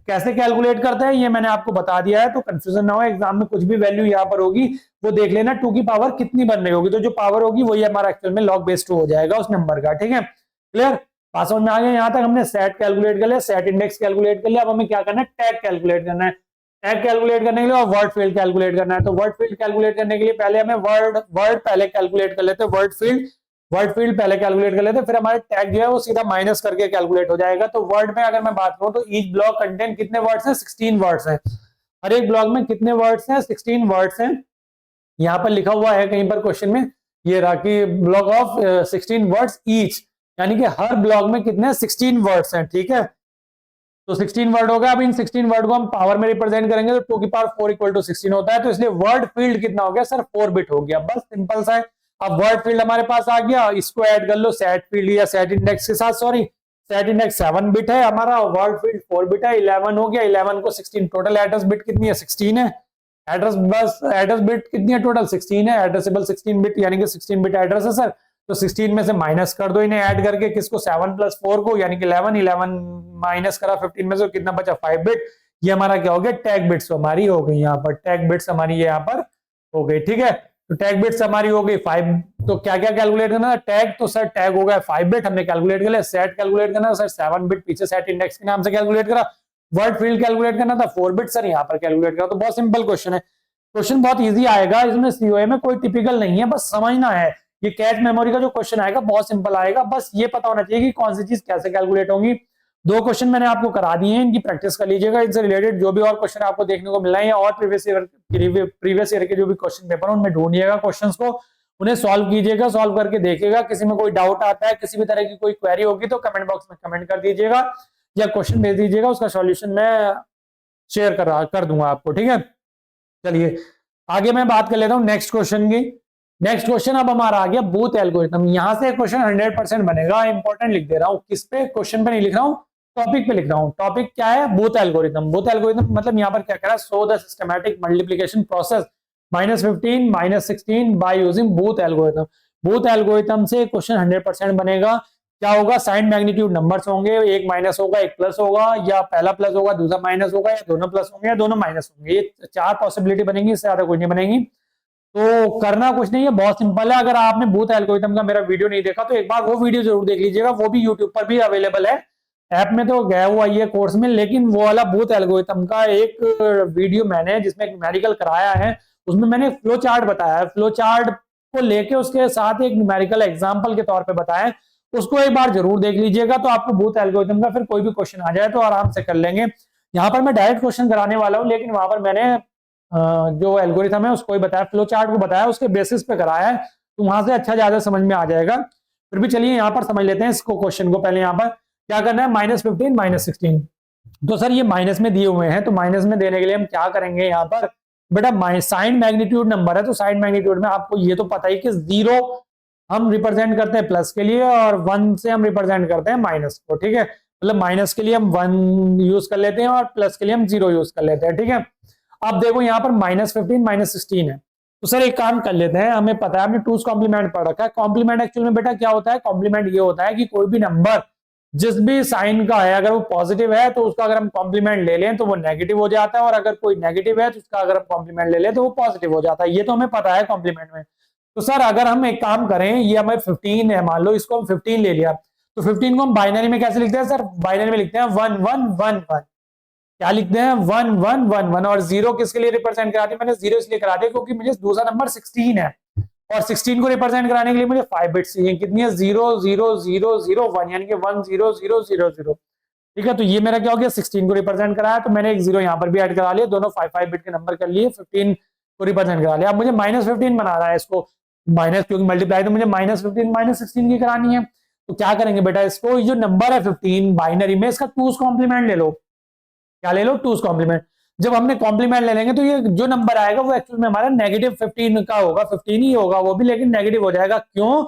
कैसे कैलकुलेट करते हैं ये मैंने आपको बता दिया है, तो कंफ्यूजन ना हो, एग्जाम में कुछ भी वैल्यू यहाँ पर होगी वो देख लेना 2 की पावर कितनी बन रही होगी, तो जो पावर होगी वही हमारा एक्चुअल में लॉग बेस 2 हो जाएगा उस नंबर का, ठीक है। क्लियर, पास समझ में आ गया। यहाँ तक हमने सेट कैलकुलेट कर लिया, सेट इंडेक्स कैलकुलेट कर लिया। अब हमें क्या करना है, टैग कैलकुलेट करना है। टैग कैलकुलेट करने के लिए और वर्ड फील्ड कैलकुलेट करना है। तो वर्ड फील्ड कैलकुलेट करने के लिए पहले हमें वर्ड पहले कैलकुलेट कर लेते हैं, वर्ड फील्ड पहले कैलकुलेट कर लेते हैं, फिर हमारे टैग जो है वो सीधा माइनस करके कैलकुलेट हो जाएगा। तो वर्ड में अगर मैं बात करूं तो ईच ब्लॉक कंटेन कितने वर्ड्स हैं, 16 वर्ड्स हैं। हर एक ब्लॉक में कितने वर्ड्स हैं, 16 वर्ड्स हैं। यहाँ पर लिखा हुआ है कहीं पर क्वेश्चन में, ये रहा कि ब्लॉक ऑफ 16 वर्ड्स ईच, यानी कि हर ब्लॉक में कितने 16 वर्ड्स हैं, ठीक है। तो 16 वर्ड हो गया। अब इन 16 वर्ड को हम पावर में रिप्रेजेंट करेंगे तो 2 की पावर 4 इक्वल टू 16 होता है। तो इसलिए वर्ड फील्ड कितना हो गया सर 4 बिट हो गया, बस सिंपल सा है। अब वर्ड फील्ड हमारे पास आ गया, इसको ऐड कर लो सेट फील्ड या सेट इंडेक्स के साथ, सॉरी सेट इंडेक्स 7 बिट है हमारा, वर्ड फील्ड 4 बिट है, 11 हो गया। 11 को 16, टोटल एड्रेस बिट कितनी है 16 है, एड्रेस बस एड्रेस बिट कितनी है टोटल 16 है, एड्रेसेबल 16 बिट यानी कि 16 बिट एड्रेस है सर। तो 16 में से माइनस कर दो इन्हें ऐड करके, किसको 7 + 4 को यानी कि 11, 11 माइनस करा 15 में से, कितना बचा 5 बिट। ये हमारा क्या हो गया, टैग बिट्स हमारी हो गई यहाँ पर, टैग बिट्स हमारी ये यहाँ पर हो गई। ठीक है, तो टैग बिट्स हमारी हो गई 5। तो क्या क्या कैलकुलेट करना, टैग तो सर टैग हो गया 5 बिट हमने कैलकुलेट कर लिया। सेट कैलकुलेट करना सर 7 बिट, पीछे सेट इंडेक्स के नाम से कैलकुलेट करा। वर्ड फील्ड कैलकुलेट करना था 4 बिट सर, यहाँ पर कैलकुलेट करा। तो बहुत सिंपल क्वेश्चन है, क्वेश्चन बहुत इजी आएगा, इसमें सीओए में कोई टिपिकल नहीं है, बस समझना है। ये कैच मेमोरी का जो क्वेश्चन आएगा बहुत सिंपल आएगा, बस ये पता होना चाहिए कि कौन सी चीज कैसे कैलकुलेट होगी। 2 क्वेश्चन मैंने आपको करा दिए हैं, इनकी प्रैक्टिस कर लीजिएगा। इनसे रिलेटेड जो भी और क्वेश्चन आपको देखने को मिल रहे हैं और प्रीवियस ईयर के जो भी क्वेश्चन पेपर है उनमें ढूंढिएगा क्वेश्चंस को, उन्हें सॉल्व कीजिएगा, सॉल्व करके देखिएगा। किसी में कोई डाउट आता है, किसी भी तरह की कोई क्वेरी होगी तो कमेंट बॉक्स में कमेंट कर दीजिएगा या क्वेश्चन भेज दीजिएगा, उसका सॉल्यूशन मैं शेयर कर दूंगा आपको। ठीक है, चलिए आगे मैं बात कर लेता हूं नेक्स्ट क्वेश्चन की। नेक्स्ट क्वेश्चन अब हमारा आ गया बूथ एल्गोरिथम। यहां से क्वेश्चन 100% बनेगा, इंपॉर्टेंट लिख दे रहा हूं। किस पे, क्वेश्चन पे नहीं लिख रहा हूं, टॉपिक पे लिख रहा हूं। टॉपिक क्या है, बूथ एल्गोरिथम। बूथ एल्गोरिथम मतलब यहां पर क्या कह रहा है, so the systematic multiplication process -15 -16 by using booth algorithm. Booth algorithm से क्वेश्चन 100% बनेगा। क्या होगा, साइन मैग्नीट्यूड नंबर्स होंगे, एक माइनस होगा एक प्लस होगा, या पहला प्लस होगा दूसरा माइनस होगा, या दोनों प्लस होंगे या दोनों माइनस होंगे। ये 4 पॉसिबिलिटी बनेंगी, इससे ज्यादा कुछ नहीं बनेगी। तो करना कुछ नहीं है, बहुत सिंपल है। अगर आपने बूथ एल्गोरिथम का मेरा वीडियो नहीं देखा तो एक बार वो वीडियो जरूर देख लीजिएगा, वो भी यूट्यूब पर भी अवेलेबल है। ऐप में तो गया हुआ ये कोर्स में, लेकिन वो वाला बूथ एल्गोरिथम का एक वीडियो मैंने जिसमें एक न्यूमेरिकल कराया है, उसमें मैंने फ्लो चार्ट बताया है। फ्लो चार्ट को लेके उसके साथ एक न्यूमेरिकल एग्जाम्पल के तौर पर बताया है, उसको एक बार जरूर देख लीजिएगा। तो आपको बूथ एल्गोरिथम का फिर कोई भी क्वेश्चन आ जाए तो आराम से कर लेंगे। यहाँ पर मैं डायरेक्ट क्वेश्चन कराने वाला हूँ, लेकिन वहां पर मैंने जो एल्गोरिथम है उसको ही बताया, फ्लो चार्ट को बताया, उसके बेसिस पे कराया है, तो वहां से अच्छा ज्यादा समझ में आ जाएगा। फिर भी चलिए यहाँ पर समझ लेते हैं इसको, क्वेश्चन को। पहले यहाँ पर क्या करना है, -15 -16। तो सर ये माइनस में दिए हुए हैं, तो माइनस में देने के लिए हम क्या करेंगे, यहाँ पर बेटा साइन मैग्नीट्यूड नंबर है, तो साइन मैग्नीट्यूड में आपको ये तो पता ही कि 0 हम रिप्रेजेंट करते हैं प्लस के लिए और 1 से हम रिप्रेजेंट करते हैं माइनस को। ठीक है, मतलब माइनस के लिए हम 1 यूज कर लेते हैं और प्लस के लिए हम 0 यूज कर लेते हैं। ठीक है, अब देखो यहाँ पर -15 -16 है, तो सर एक काम कर लेते हैं, हमें पता है, हमने टूस कॉम्प्लीमेंट पढ़ रखा है। कॉम्प्लीमेंट एक्चुअल में बेटा क्या होता है, कॉम्प्लीमेंट ये होता है कि कोई भी नंबर जिस भी साइन का है, अगर वो पॉजिटिव है तो उसका अगर हम कॉम्प्लीमेंट ले लें तो वो नेगेटिव हो जाता है, और अगर कोई नेगेटिव है तो उसका अगर हम कॉम्प्लीमेंट ले लें तो वो पॉजिटिव हो जाता है। ये तो हमें पता है कॉम्प्लीमेंट में। तो सर अगर हम एक काम करें, ये हमें 15 है, मान लो इसको हम 15 ले लिया, तो 15 को हम बाइनरी में कैसे लिखते हैं सर, बाइनरी में लिखते हैं 1 1 1 1। क्या लिखते हैं, 1 1 1 1। और 0 किसके लिए रिप्रेजेंट करा दिया, मैंने 0 इसलिए करा दिया क्योंकि मुझे दूसरा नंबर 16 है, और 16 को रिप्रेजेंट कराने के लिए मुझे 5 बिट्स चाहिए। कितनी है, 0 0 0 0 1, यानी कि 1 0 0 0 0। ठीक है, तो ये मेरा क्या हो गया, 16 को रिप्रेजेंट कराया, तो मैंने एक 0 यहाँ पर भी ऐड करा लिया, दोनों 5 बिट के नंबर कर लिए, 15 को रिप्रेजेंट करा लिया। अब मुझे -15 बना रहा है इसको, माइनस क्योंकि मल्टीप्लाई तो मुझे -15 -16 की करानी है। तो क्या करेंगे बेटा, इसको जो नंबर है 15 बाइनरी में, इसका 2's कॉम्प्लीमेंट ले लो। क्या ले लो, 2's कॉम्प्लीमेंट। जब हमने कॉम्प्लीमेंट ले लेंगे तो ये जो नंबर आएगा वो एक्चुअल में हमारा -15 का होगा, 15 ही होगा वो भी, लेकिन नेगेटिव हो जाएगा। क्यों,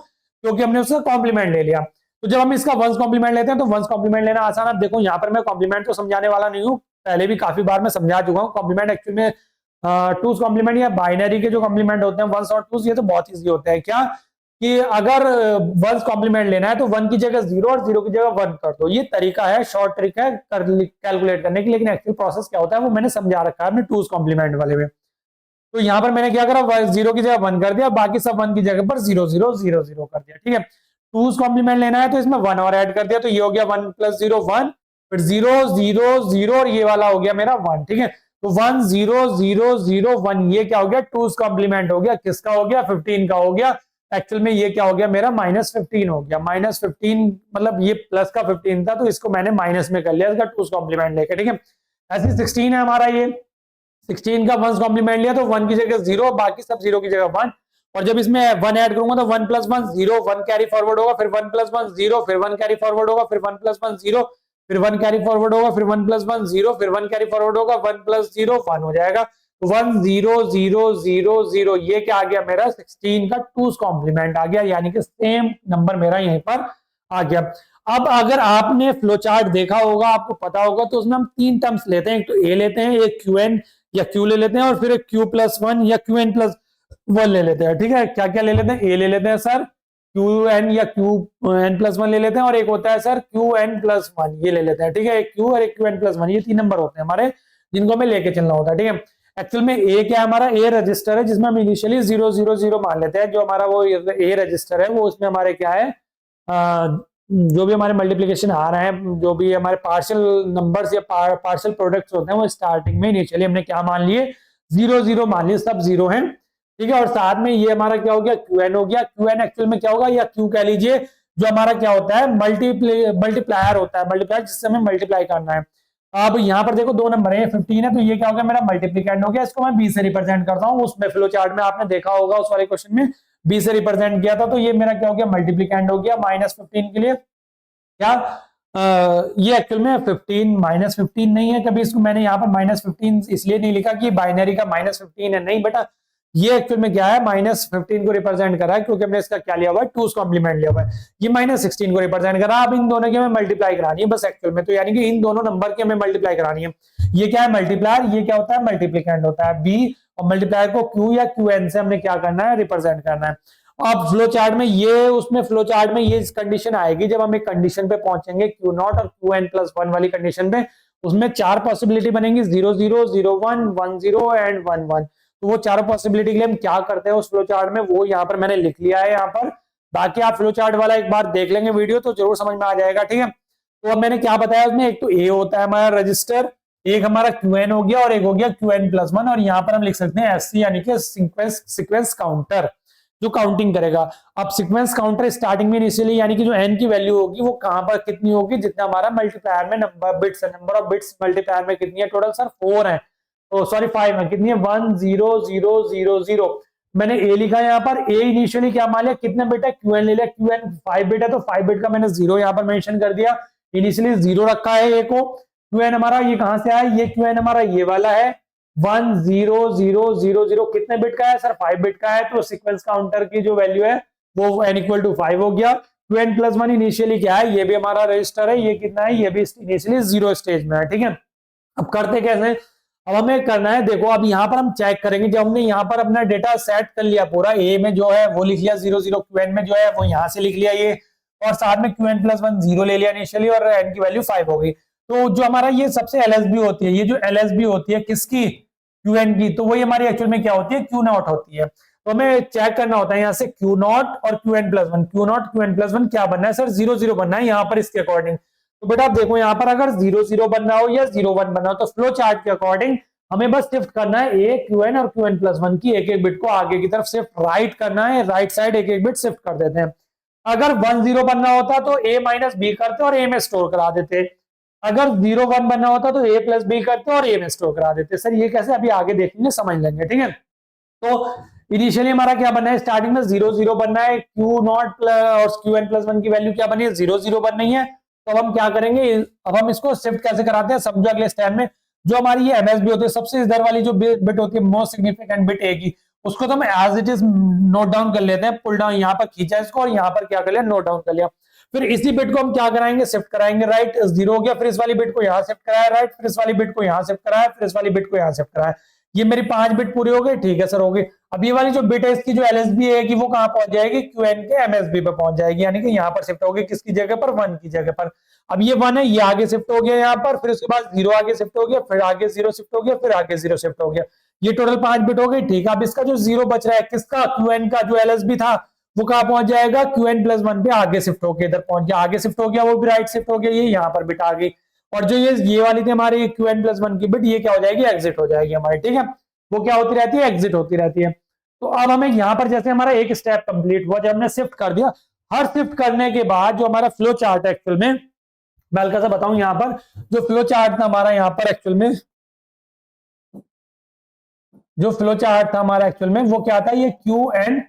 क्योंकि हमने उसका कॉम्प्लीमेंट ले लिया। तो जब हम इसका 1's कॉम्प्लीमेंट लेते हैं तो 1's कॉम्प्लीमेंट लेना आसान। अब देखो यहाँ पर मैं कॉम्प्लीमेंट तो समझाने वाला नहीं हूँ, पहले भी काफी बार मैं समझा चुका हूँ। कॉम्प्लीमेंट एक्चुअल में 2's कॉम्प्लीमेंट या बाइनरी के जो कॉम्प्लीमेंट होते हैं 1s और 2s, ये तो बहुत ईजी होते हैं। क्या कि अगर 1's कॉम्प्लीमेंट लेना है तो 1 की जगह 0 और 0 की जगह 1 कर दो। ये तरीका है, शॉर्ट ट्रिक है कैलकुलेट करने की, लेकिन एक्चुअल प्रोसेस क्या होता है वो मैंने समझा रखा है अपने 2's कॉम्प्लीमेंट वाले में। तो यहाँ पर मैंने क्या करा, 0 की जगह 1 कर दिया, बाकी सब 1 की जगह पर 0 0 0 0 कर दिया। ठीक है, 2's कॉम्प्लीमेंट लेना है तो इसमें 1 और ऐड कर दिया, तो ये हो गया 1 + 0 1, फिर 0 0 0 और ये वाला हो गया मेरा 1। ठीक है, तो 1 0 0 0 1, ये क्या हो गया, 2's कॉम्प्लीमेंट हो गया। किसका हो गया, 15 का हो गया। एक्चुअल में ये क्या हो गया मेरा, -15 हो गया। -15 मतलब ये प्लस का 15 था, तो इसको मैंने माइनस में कर लिया इसका 2's कॉम्प्लीमेंट लेकर। ठीक है, ऐसे 16 है हमारा, ये 16 का 1's कॉम्प्लीमेंट लिया तो 1 की जगह 0, बाकी सब 0 की जगह 1। और जब इसमें 1 ऐड करूंगा तो 1 + 1 0, 1 कैरी फॉरवर्ड होगा, फिर 1 + 1 0, फिर 1 कैरी फॉरवर्ड होगा, फिर 1 + 1 0, फिर 1 कैरी फॉरवर्ड होगा, फिर 1 + 1 0, फिर 1 कैरी फॉरवर्ड होगा, 1 + 0 1 हो जाएगा। 1 0 0 0 0, ये क्या आ गया मेरा, 16 का 2's कॉम्प्लीमेंट आ गया, यानी कि सेम नंबर मेरा यहीं पर आ गया। अब अगर आपने फ्लो चार्ट देखा होगा, आपको पता होगा, तो उसमें हम 3 टर्म्स लेते हैं, एक तो ए लेते हैं, एक क्यूएन या Q ले लेते हैं और फिर एक Q+1 या Qn+1 ले लेते हैं। ठीक है, क्या क्या ले लेते हैं, A ले लेते हैं सर, Qn या Qn+1 ले लेते हैं, और एक होता है सर Qn+1, ये ले लेते हैं। ठीक है, एक Q और एक Qn+1, ये 3 नंबर होते हैं हमारे जिनको हमें लेके चलना होता है। ठीक है, एक्चुअल में A क्या है, हमारा A रजिस्टर है जिसमें हम इनिशियली 000 मान लेते हैं। जो हमारा वो A रजिस्टर है वो उसमें हमारे क्या है, जो भी हमारे मल्टीप्लिकेशन आ रहे हैं, जो भी हमारे पार्शियल नंबर्स या पार्शियल प्रोडक्ट्स होते हैं, वो स्टार्टिंग में इनिशियली हमने क्या मान लिए, 0 मान लिए, सब 0 हैं। ठीक है, और साथ में ये हमारा क्या हो गया, Qn हो गया। Qn एक्चुअल में क्या होगा, या Q कह लीजिए, जो हमारा क्या होता है, मल्टीप्लायर होता है, मल्टीप्लायर जिससे हमें मल्टीप्लाई करना है। अब यहाँ पर देखो 2 नंबर है, 15 है, तो ये क्या हो गया, मेरा मल्टीप्लिकेंड हो गया। इसको मैं B से रिप्रेजेंट करता हूँ। उसमें फ्लो चार्ट में आपने देखा होगा, उस वाले क्वेश्चन में B से रिप्रेजेंट किया था, तो ये मेरा क्या हो गया, मल्टीप्लिकेंड हो गया। -15 के लिए क्या ये एक्चुअल में 15 -15 नहीं है, कभी इसको मैंने यहाँ पर -15 इसलिए नहीं लिखा कि बाइनरी का -15 है, नहीं बेटा, ये एक्चुअल में क्या है, -15 को रिप्रेजेंट करा है, क्योंकि हमने इसका क्या लिया हुआ है, 2's कॉम्प्लीमेंट लिया हुआ है। ये -16 को रिप्रेजेंट करा। अब इन दोनों की हमें मल्टीप्लाई करानी है बस एक्चुअल में, तो यानी कि इन दोनों नंबर की हमें मल्टीप्लाई करानी है। ये क्या है, मल्टीप्लायर, ये क्या होता है, मल्टीप्लिकेंड होता है B, और मल्टीप्लायर को Q या Qn से हमने क्या करना है, रिप्रेजेंट करना है। अब फ्लो चार्ट में ये, उसमें फ्लो चार्ट में ये कंडीशन आएगी जब हम एक कंडीशन पे पहुंचेंगे Q0 और Qn+1 वाली कंडीशन पे, उसमें 4 पॉसिबिलिटी बनेंगी, 0 0 0 1 1 0 एंड 1 1। तो वो चारों पॉसिबिलिटी के लिए हम क्या करते हैं उस फ्लो चार्ट में, वो यहाँ पर मैंने लिख लिया है यहाँ पर। बाकी आप फ्लो चार्ट वाला एक बार देख लेंगे वीडियो तो जरूर समझ में आ जाएगा। ठीक है, तो अब मैंने क्या बताया उसमें, एक तो A होता है हमारा रजिस्टर, एक हमारा Qn हो गया और एक हो गया Qn+1, और यहाँ पर हम लिख सकते हैं SC यानी कि सीक्वेंस काउंटर, जो काउंटिंग करेगा। अब सीक्वेंस काउंटर स्टार्टिंग में इनिशियली यानी कि जो n की वैल्यू होगी वो कहां पर कितनी होगी, जितना हमारा मल्टीप्लायर में नंबर बिट्स है, नंबर ऑफ बिट्स मल्टीप्लायर में कितनी है टोटल सर, 4 है, तो सॉरी 5 है, कितनी है 1 0 0 0 0। मैंने A लिखा यहाँ पर, A इनिशियली क्या मान लिया, कितने बिट है, Qn ले लिया, Qn 5 बिट है, तो 5 बिट का मैंने 0 यहाँ पर मेंशन कर दिया, इनिशियली 0 रखा है A को। Qn हमारा ये कहां से आया, ये Qn हमारा ये वाला है 1 0 0 0 0, कितने बिट का है सर, 5 बिट का है, तो सीक्वेंस काउंटर की जो वैल्यू है वो n = 5 हो गया। Qn+1 इनिशियली क्या है, ये भी हमारा रजिस्टर है, ये कितना है, ये भी इनिशियली 0 स्टेज में है। ठीक है, अब करते कैसे, अब हमें करना है, देखो अब यहाँ पर हम चेक करेंगे, जब हमने यहाँ पर अपना डेटा सेट कर लिया पूरा, A में जो है वो लिख लिया 0 0, Qn में जो है वो यहाँ से लिख लिया ये, और साथ में Qn+1 0 ले लिया इनिशियली, और n की वैल्यू 5 हो गई। तो जो हमारा ये सबसे LSB होती है, ये जो LSB होती है किसकी, Qn की, तो वही हमारी एक्चुअल में क्या होती है, Q0 होती है। तो हमें चेक करना होता है यहाँ से Q0 और Qn+1, Q0 Qn+1 क्या बनना है सर, 0 0 बनना है यहाँ पर इसके अकॉर्डिंग। तो बेटा आप देखो यहाँ पर अगर 0 0 बनना हो या 0 1 बनना हो, तो फ्लो चार्ट के अकॉर्डिंग हमें बस शिफ्ट करना है A Qn और Qn+1 की एक एक बिट को आगे की तरफ शिफ्ट राइट करना है, राइट साइड एक एक बिट शिफ्ट कर देते हैं। अगर 1 0 बनना होता तो A - B करते और A में स्टोर करा देते, अगर 0 1 बनना होता तो A + B करते और A में स्टोर करा देते। सर ये कैसे, अभी आगे देखेंगे समझ लेंगे। ठीक है, तो इनिशियली हमारा क्या बनना है, स्टार्टिंग में 0 0 बनना है, Q0 और Qn+1 की वैल्यू क्या बनी है, 0 0 बन रही है। तो अब हम क्या करेंगे, अब हम इसको शिफ्ट कैसे कराते हैं समझो अगले स्टेप में। जो हमारी ये MSB होती है, सबसे इधर वाली जो बिट होती है, मोस्ट सिग्निफिकेंट बिट A की, उसको तो हम as it is note down कर लेते हैं, पुल डाउन यहाँ पर खींचा इसको और यहाँ पर क्या कर लिया, नोट डाउन कर लिया। फिर इसी बिट को हम क्या कराएंगे, शिफ्ट कराएंगे राइट, 0 हो गया, फिर इस वाली बिट को यहाँ शिफ्ट कराया राइट, फिर इस वाली बिट को यहाँ शिफ्ट कराया, फिर इस वाली बिट को यहाँ शिफ्ट कराया। ये मेरी 5 बिट पूरी हो गई। ठीक है सर, हो गई। अब ये वाली जो बिट है इसकी जो LSB है कि वो कहां पहुंच जाएगी, Qn के MSB पे पहुंच जाएगी, यानी कि यहाँ पर शिफ्ट होगी किसकी जगह पर, 1 की जगह पर। अब ये 1 है, ये आगे शिफ्ट हो गया यहाँ पर, फिर उसके बाद 0 आगे शिफ्ट हो गया, फिर आगे 0 शिफ्ट हो गया, फिर आगे 0 शिफ्ट हो गया। ये टोटल 5 बिट हो गई। ठीक है, अब इसका जो 0 बच रहा है किसका, Qn का जो LSB था वो कहां पहुंच जाएगा, Qn+1 पे आगे शिफ्ट होकर इधर पहुंच गया, आगे शिफ्ट हो गया, वो भी राइट शिफ्ट हो गया, ये यहाँ पर बिट आ गई। और जो ये वाली थी हमारी Qn+1 की बिट, ये क्या हो जाएगी, एग्जिट हो जाएगी हमारी। ठीक है, वो क्या होती रहती है, एग्जिट होती रहती है। तो अब हमें यहां पर जैसे हमारा एक स्टेप कंप्लीट हुआ, जब हमने शिफ्ट कर दिया, हर शिफ्ट करने के बाद जो हमारा फ्लो चार्ट है एक्चुअल में, मैं हल्का सा बताऊं, यहां पर जो फ्लो चार्ट था हमारा, यहां पर एक्चुअल में जो फ्लो चार्ट था हमारा एक्चुअल में वो क्या था, ये Qn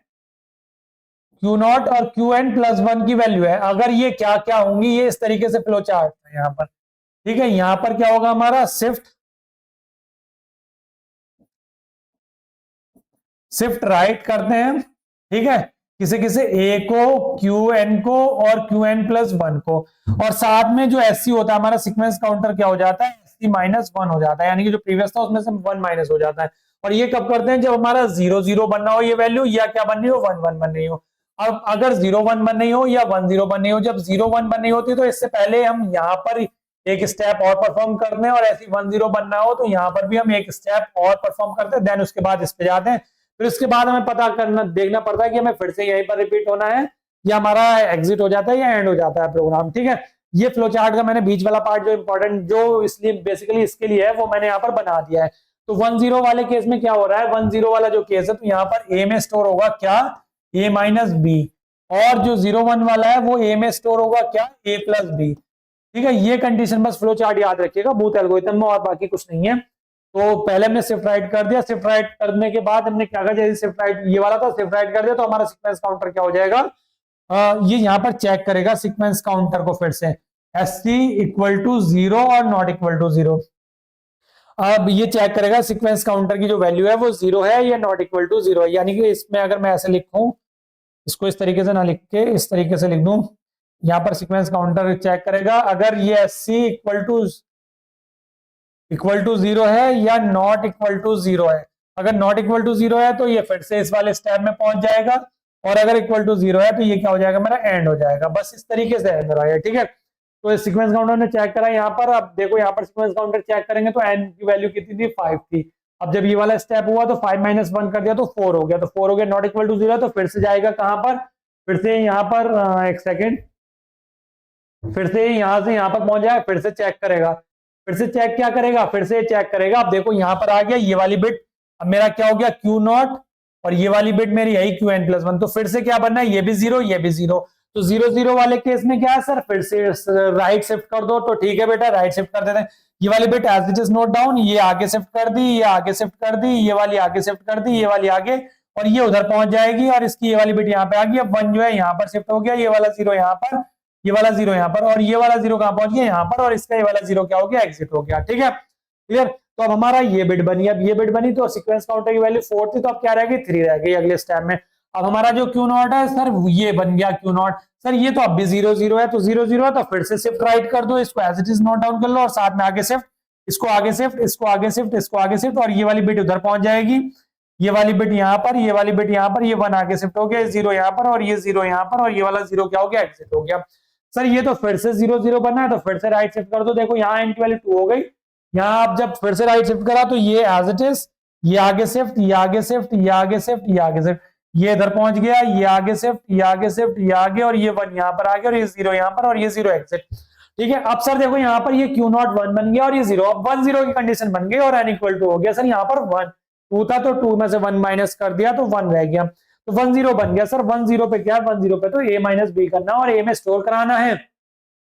Q0 और Qn+1 की वैल्यू है। अगर ये क्या क्या होंगी, ये इस तरीके से फ्लो चार्ट है यहाँ पर। ठीक है, यहां पर क्या होगा हमारा, शिफ्ट राइट करते हैं। ठीक है, किसी किसी A को, Qn को और Qn+1 को, और साथ में जो SC होता है हमारा सीक्वेंस काउंटर क्या हो जाता है, SC SC माइनस 1 हो जाता है, यानी कि जो प्रीवियस था उसमें से 1 माइनस हो जाता है। और ये कब करते हैं, जब हमारा 0 0 बनना हो ये वैल्यू, या क्या बननी हो 1 1 बननी हो। अब अगर 0 1 बननी हो या 1 0 बननी हो, जब 0 1 बननी होती तो इससे पहले हम यहाँ पर एक स्टेप और परफॉर्म करते हैं, और ऐसी 1 0 बनना हो तो यहाँ पर भी हम एक स्टेप और परफॉर्म करते हैं, देन उसके बाद इस पे जाते हैं। फिर उसके बाद हमें पता करना देखना पड़ता है कि हमें फिर से यहीं पर रिपीट होना है या हमारा एग्जिट हो जाता है या एंड हो जाता है प्रोग्राम। ठीक है, ये फ्लो चार्ट का मैंने बीच वाला पार्ट जो इंपॉर्टेंट जो इसलिए बेसिकली इसके लिए है वो मैंने यहाँ पर बना दिया है। तो 1 0 वाले केस में क्या हो रहा है, 1 0 वाला जो केस है तो यहाँ पर ए में स्टोर होगा क्या, a माइनस बी, और जो 0 1 वाला है वो a में स्टोर होगा क्या, a प्लस बी। ठीक है, ये कंडीशन बस फ्लो चार्ट याद रखिएगा बूथ एल्गोरिथम में, और बाकी कुछ नहीं है। तो पहले हमने शिफ्ट राइट कर दिया, शिफ्ट राइट करने के बाद हमने क्या कहा, जैसे शिफ्ट राइट ये वाला था, शिफ्ट राइट कर दिया तो हमारा सीक्वेंस काउंटर क्या हो जाएगा, ये यहाँ पर चेक करेगा सीक्वेंस काउंटर को फिर से, SC इक्वल टू 0 और नॉट इक्वल टू 0। अब ये चेक करेगा सीक्वेंस काउंटर की जो वैल्यू है वो 0 है या नॉट इक्वल टू 0 है। यानी कि इसमें अगर मैं ऐसे लिखूं, इसको इस तरीके से ना लिख के इस तरीके से लिख दूं, यहाँ पर सीक्वेंस काउंटर चेक करेगा अगर ये SC इक्वल टू 0 है या नॉट इक्वल टू 0 है। अगर नॉट इक्वल टू 0 है तो ये फिर से इस वाले स्टेप में पहुंच जाएगा, और अगर इक्वल टू 0 है तो ये क्या हो जाएगा, मेरा एंड हो जाएगा। बस इस तरीके से है मेरा ये। ठीक है, तो सीक्वेंस काउंटर ने चेक करा यहाँ पर। अब देखो यहाँ पर सीक्वेंस काउंटर चेक करेंगे तो एन की वैल्यू कितनी थी, 5 थी। अब जब ये वाला स्टेप हुआ तो 5 माइनस 1 कर दिया तो 4 हो गया, तो 4 हो गया, नॉट इक्वल टू 0 तो फिर से जाएगा कहां पर, फिर से यहाँ पर एक सेकेंड, फिर से यहां से यहाँ पर पहुंच जाएगा, फिर से चेक करेगा, फिर से चेक क्या करेगा, फिर से चेक करेगा। अब देखो यहाँ पर आ गया ये वाली बिट, अब मेरा क्या हो गया क्यू नॉट, और ये वाली बिट मेरी यही क्यू एन प्लस 1, तो फिर से क्या बनना है, ये भी 0 ये भी 0। तो 0 0 वाले केस में क्या है सर, फिर से राइट शिफ्ट कर दो, तो ठीक है बेटा राइट शिफ्ट कर देते हैं। ये वाली bit as it is note down, ये आगे शिफ्ट कर दी, ये आगे शिफ्ट कर दी, ये वाली आगे शिफ्ट कर दी, ये वाली आगे, और ये उधर पहुंच जाएगी, और इसकी ये वाली बिट यहाँ पे आ गई। अब 1 जो है यहाँ पर शिफ्ट हो गया, ये वाला 0 यहाँ पर, ये वाला 0 यहाँ पर, और ये वाला 0 कहां पहुंच गया यहाँ पर, और इसका ये वाला 0 क्या हो गया, एग्जिट हो गया। ठीक है, क्लियर। तो अब हमारा ये बिट बनी, अब ये बिट बनी तो सीक्वेंस काउंटर की वैल्यू 4 थी, तो अब क्या रह गई, 3 रह गई अगले स्टेप में। अब हमारा जो क्यू नॉट है सर ये बन गया क्यू नॉट, सर ये तो अब भी 0 0 है, तो 0 0 है तो फिर से शिफ्ट राइट कर दो, इसको as it is note down कर लो, और साथ में आगे शिफ्ट, इसको आगे शिफ्ट, इसको आगे शिफ्ट, इसको आगे शिफ्ट, और ये वाली बिट उधर पहुंच जाएगी, ये वाली बिट यहाँ पर, ये वाली बिट यहाँ पर, ये 1 आगे शिफ्ट हो गया, 0 यहाँ पर, और ये 0 यहाँ पर, और ये वाला 0 क्या हो गया, एग्जिट हो गया। सर ये तो फिर से 0 0 बनना है, तो फिर से राइट शिफ्ट कर दो। देखो यहाँ एन की वैल्यू 2 हो गई, यहाँ आप जब फिर से राइट शिफ्ट करा तो ये एज इट इज, ये आगे शिफ्ट, ये आगे शिफ्ट, ये आगे शिफ्ट, ये आगे शिफ्ट, ये इधर पहुंच गया, ये आगे शिफ्ट, ये आगे शिफ्ट, ये आगे, और ये 1 यहाँ पर आ गया, और ये 0 यहाँ पर, और ये 0 एग्जिट। ठीक है, अब सर देखो यहाँ पर ये क्यू नॉट 1 बन गया और ये 0, अब 1 0 की कंडीशन बन गई और एन इक्वल टू हो गया। सर यहाँ पर 1 2 था तो 2 में से 1 माइनस कर दिया तो 1 रह गया, तो 1 0 बन गया। सर 1 0 पे क्या है, 1 0 पे तो a माइनस बी करना और a में स्टोर कराना है,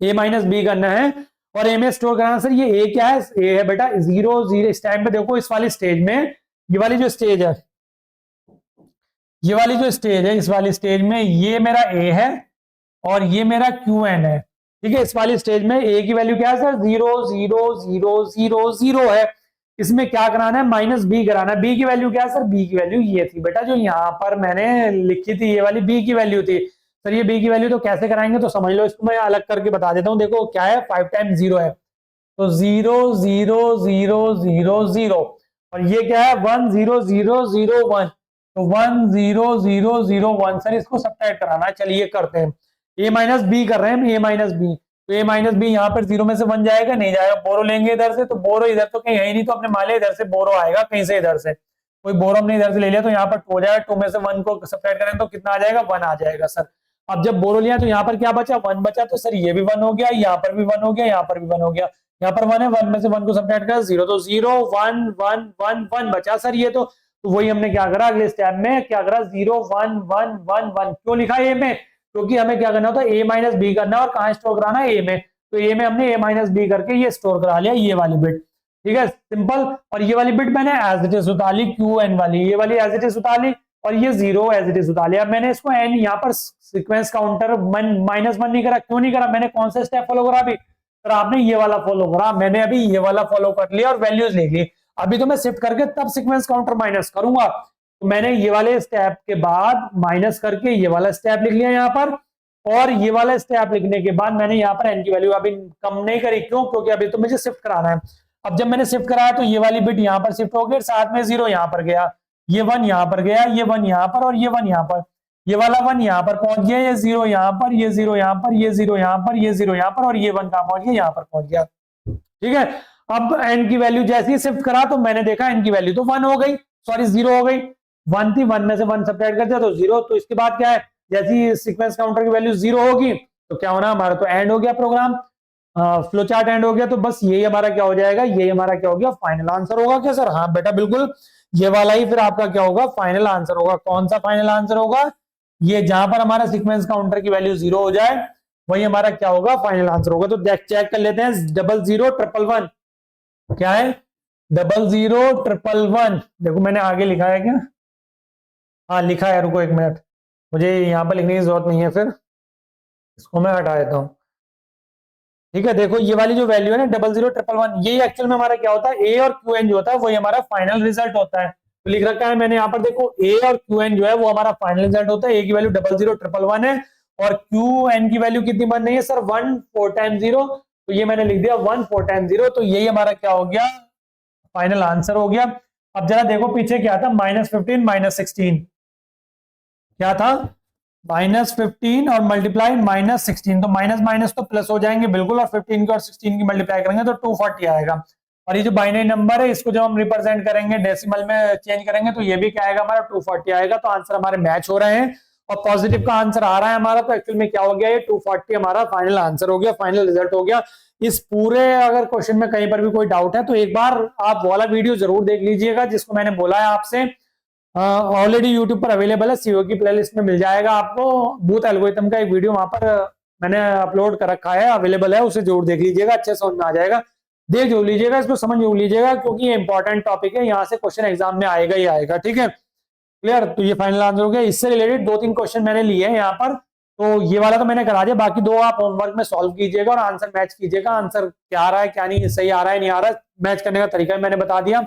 a माइनस बी करना है और a में स्टोर कराना। सर ये a क्या है, a है बेटा 0 0। इस टाइम पे देखो इस वाली स्टेज में, ये वाली जो स्टेज है, ये वाली जो स्टेज है, इस वाली स्टेज में ये मेरा a है और ये मेरा qn है। ठीक है, इस वाली स्टेज में a की वैल्यू क्या है सर, 0 0 0 0 0 है। इसमें क्या कराना है, माइनस बी कराना है। बी की वैल्यू क्या है सर, बी की वैल्यू ये थी बेटा जो यहाँ पर मैंने लिखी थी, ये वाली बी की वैल्यू थी। सर ये बी की वैल्यू तो कैसे कराएंगे, तो समझ लो, इसको मैं अलग करके बता देता हूँ। देखो क्या है, 5 टाइम्स 0 है तो 0 0 0 0 0, और ये क्या है 1 0 0 0 1, तो 1 0 0 0 1। सर इसको सब्ट्रैक्ट कराना है, चलिए करते हैं। a माइनस बी कर रहे हैं, a माइनस बी, तो a माइनस बी यहाँ पर 0 में से 1 जाएगा, नहीं जाएगा, बोरो लेंगे इधर से, तो बोरो इधर तो कहीं है ही नहीं, तो अपने माले इधर से बोरो आएगा कहीं से, इधर से कोई बोरो हमने इधर से ले लिया तो यहाँ पर 2 हो जाएगा, 2 में से 1 को सब्ट्रैक्ट करें तो कितना आ जाएगा, 1 आ जाएगा। सर अब जब बोरो लिया तो यहाँ पर क्या बचा, 1 बचा, तो सर ये भी 1 हो गया, यहाँ पर भी 1 हो गया, यहाँ पर भी 1 हो गया, यहाँ पर 1 है, 1 में से 1 को सब्ट्रैक्ट करा 0, तो 0 1 1 1 1 बचा। सर ये तो वही हमने क्या करा, अगले स्टेप में क्या करा, 0 1 1 1 1 क्यों लिखा ए में, क्योंकि हमें क्या करना होता है, a माइनस बी करना और कहाँ स्टोर कराना है, a में, तो a में हमने a माइनस बी करके ये स्टोर करा लिया, ये वाली बिट। ठीक है, सिंपल। और ये वाली बिट मैंने एज इट इज उतार क्यू एन वाली, ये वाली एज इट इज उतार, और ये 0 एज इट इज उतार लिया। मैंने इसको एन यहाँ पर सीक्वेंस काउंटर माइनस 1 नहीं करा, क्यों नहीं करा, मैंने कौन सा स्टेप फॉलो करा अभी, सर आपने ये वाला फॉलो करा, मैंने अभी ये वाला फॉलो कर लिया और वैल्यूज ले ली। अभी तो मैं शिफ्ट करके तब सीक्वेंस काउंटर माइनस करूंगा, तो मैंने ये वाले स्टेप के बाद माइनस करके ये वाला स्टेप लिख लिया यहाँ पर, और ये वाला स्टेप लिखने के बाद मैंने यहाँ पर एन की वैल्यू अभी कम नहीं करी, क्यों, क्योंकि अभी तो मुझे शिफ्ट कराना है। अब जब मैंने शिफ्ट कराया तो ये वाली बिट यहाँ पर शिफ्ट हो गई, साथ में 0 यहाँ पर गया, ये 1 यहाँ पर गया, ये 1 यहाँ पर और ये 1 यहाँ पर, ये वाला 1 यहाँ पर पहुंच गया, ये 0 यहाँ पर, ये 0 यहाँ पर, ये 0 यहाँ पर, ये 0 यहाँ पर और ये 1 कहाँ पहुंच गया, यहाँ पर पहुंच गया। ठीक है, अब n की वैल्यू जैसे ही शिफ्ट करा तो मैंने देखा n की वैल्यू तो 1 हो गई, सॉरी 0 हो गई, 1 थी, 1 में से 1 सब्ट्रैक्ट कर दिया तो 0। तो इसके बाद क्या है, जैसे ही सीक्वेंस काउंटर की वैल्यू 0 होगी तो क्या होना हमारा, तो एंड हो गया प्रोग्राम, फ्लो चार्ट एंड हो गया। तो बस यही हमारा क्या हो जाएगा, यही हमारा क्या हो गया, फाइनल आंसर होगा क्या सर? हाँ बेटा बिल्कुल, ये वाला ही फिर आपका क्या होगा, फाइनल आंसर होगा। कौन सा फाइनल आंसर होगा? ये जहां पर हमारा सीक्वेंस काउंटर की वैल्यू 0 हो जाए वही हमारा क्या होगा, फाइनल आंसर होगा। तो चेक कर लेते हैं, 001111 क्या है, 001111। देखो मैंने आगे लिखा है क्या? हाँ लिखा है, रुको 1 मिनट, मुझे यहाँ पर लिखने की जरूरत नहीं है, फिर इसको मैं हटा देता हूँ। ठीक है, देखो ये वाली जो वैल्यू है ना 001111, ये एक्चुअल में हमारा क्या होता है, ए और क्यू एन जो होता है वही हमारा फाइनल रिजल्ट होता है। तो लिख रखा है मैंने यहाँ पर, देखो ए और क्यू एन जो है वो हमारा फाइनल रिजल्ट होता है। ए की वैल्यू 001111 है और क्यू एन की वैल्यू कितनी बन रही है सर, 1 4 टाइम 0, तो ये मैंने लिख दिया 1 4 टाइम 0। तो यही हमारा क्या हो गया, फाइनल आंसर हो गया। अब जरा देखो पीछे क्या था, -15 -16 क्या था, -15 और मल्टीप्लाई -16, तो माइनस माइनस तो प्लस हो जाएंगे बिल्कुल, और 15 की और 16 की मल्टीप्लाई करेंगे तो 240 आएगा। और ये जो बाइनरी नंबर है इसको जब हम रिप्रेजेंट करेंगे डेसिमल में चेंज करेंगे तो ये भी क्या आएगा हमारा, 240 आएगा। तो आंसर हमारे मैच हो रहे हैं और पॉजिटिव का आंसर आ रहा है हमारा। तो एक्चुअल में क्या हो गया, ये 240 हमारा फाइनल आंसर हो गया, फाइनल रिजल्ट हो गया। इस पूरे अगर क्वेश्चन में कहीं पर भी कोई डाउट है तो एक बार आप वाला वीडियो जरूर देख लीजिएगा जिसको मैंने बोला है आपसे, ऑलरेडी यूट्यूब पर अवेलेबल है, सीओ की प्लेलिस्ट में मिल जाएगा आपको। बूथ एल्गोरिथम का एक वीडियो वहां पर मैंने अपलोड कर रखा है, अवेलेबल है, उसे जरूर देख लीजिएगा, अच्छे समझ में आ जाएगा। देख जरूर लीजिएगा, इसको समझ जरूर लीजिएगा क्योंकि ये इंपॉर्टेंट टॉपिक है, यहाँ से क्वेश्चन एग्जाम में आएगा ही आएगा। ठीक है, क्लियर? तो ये फाइनल आंसर हो गया। इससे रिलेटेड 2-3 क्वेश्चन मैंने लिए हैं यहाँ पर, तो ये वाला तो मैंने करा दिया, बाकी 2 आप होमवर्क में सॉल्व कीजिएगा और आंसर मैच कीजिएगा। आंसर क्या आ रहा है क्या नहीं, सही आ रहा है नहीं आ रहा है, मैच करने का तरीका मैंने बता दिया।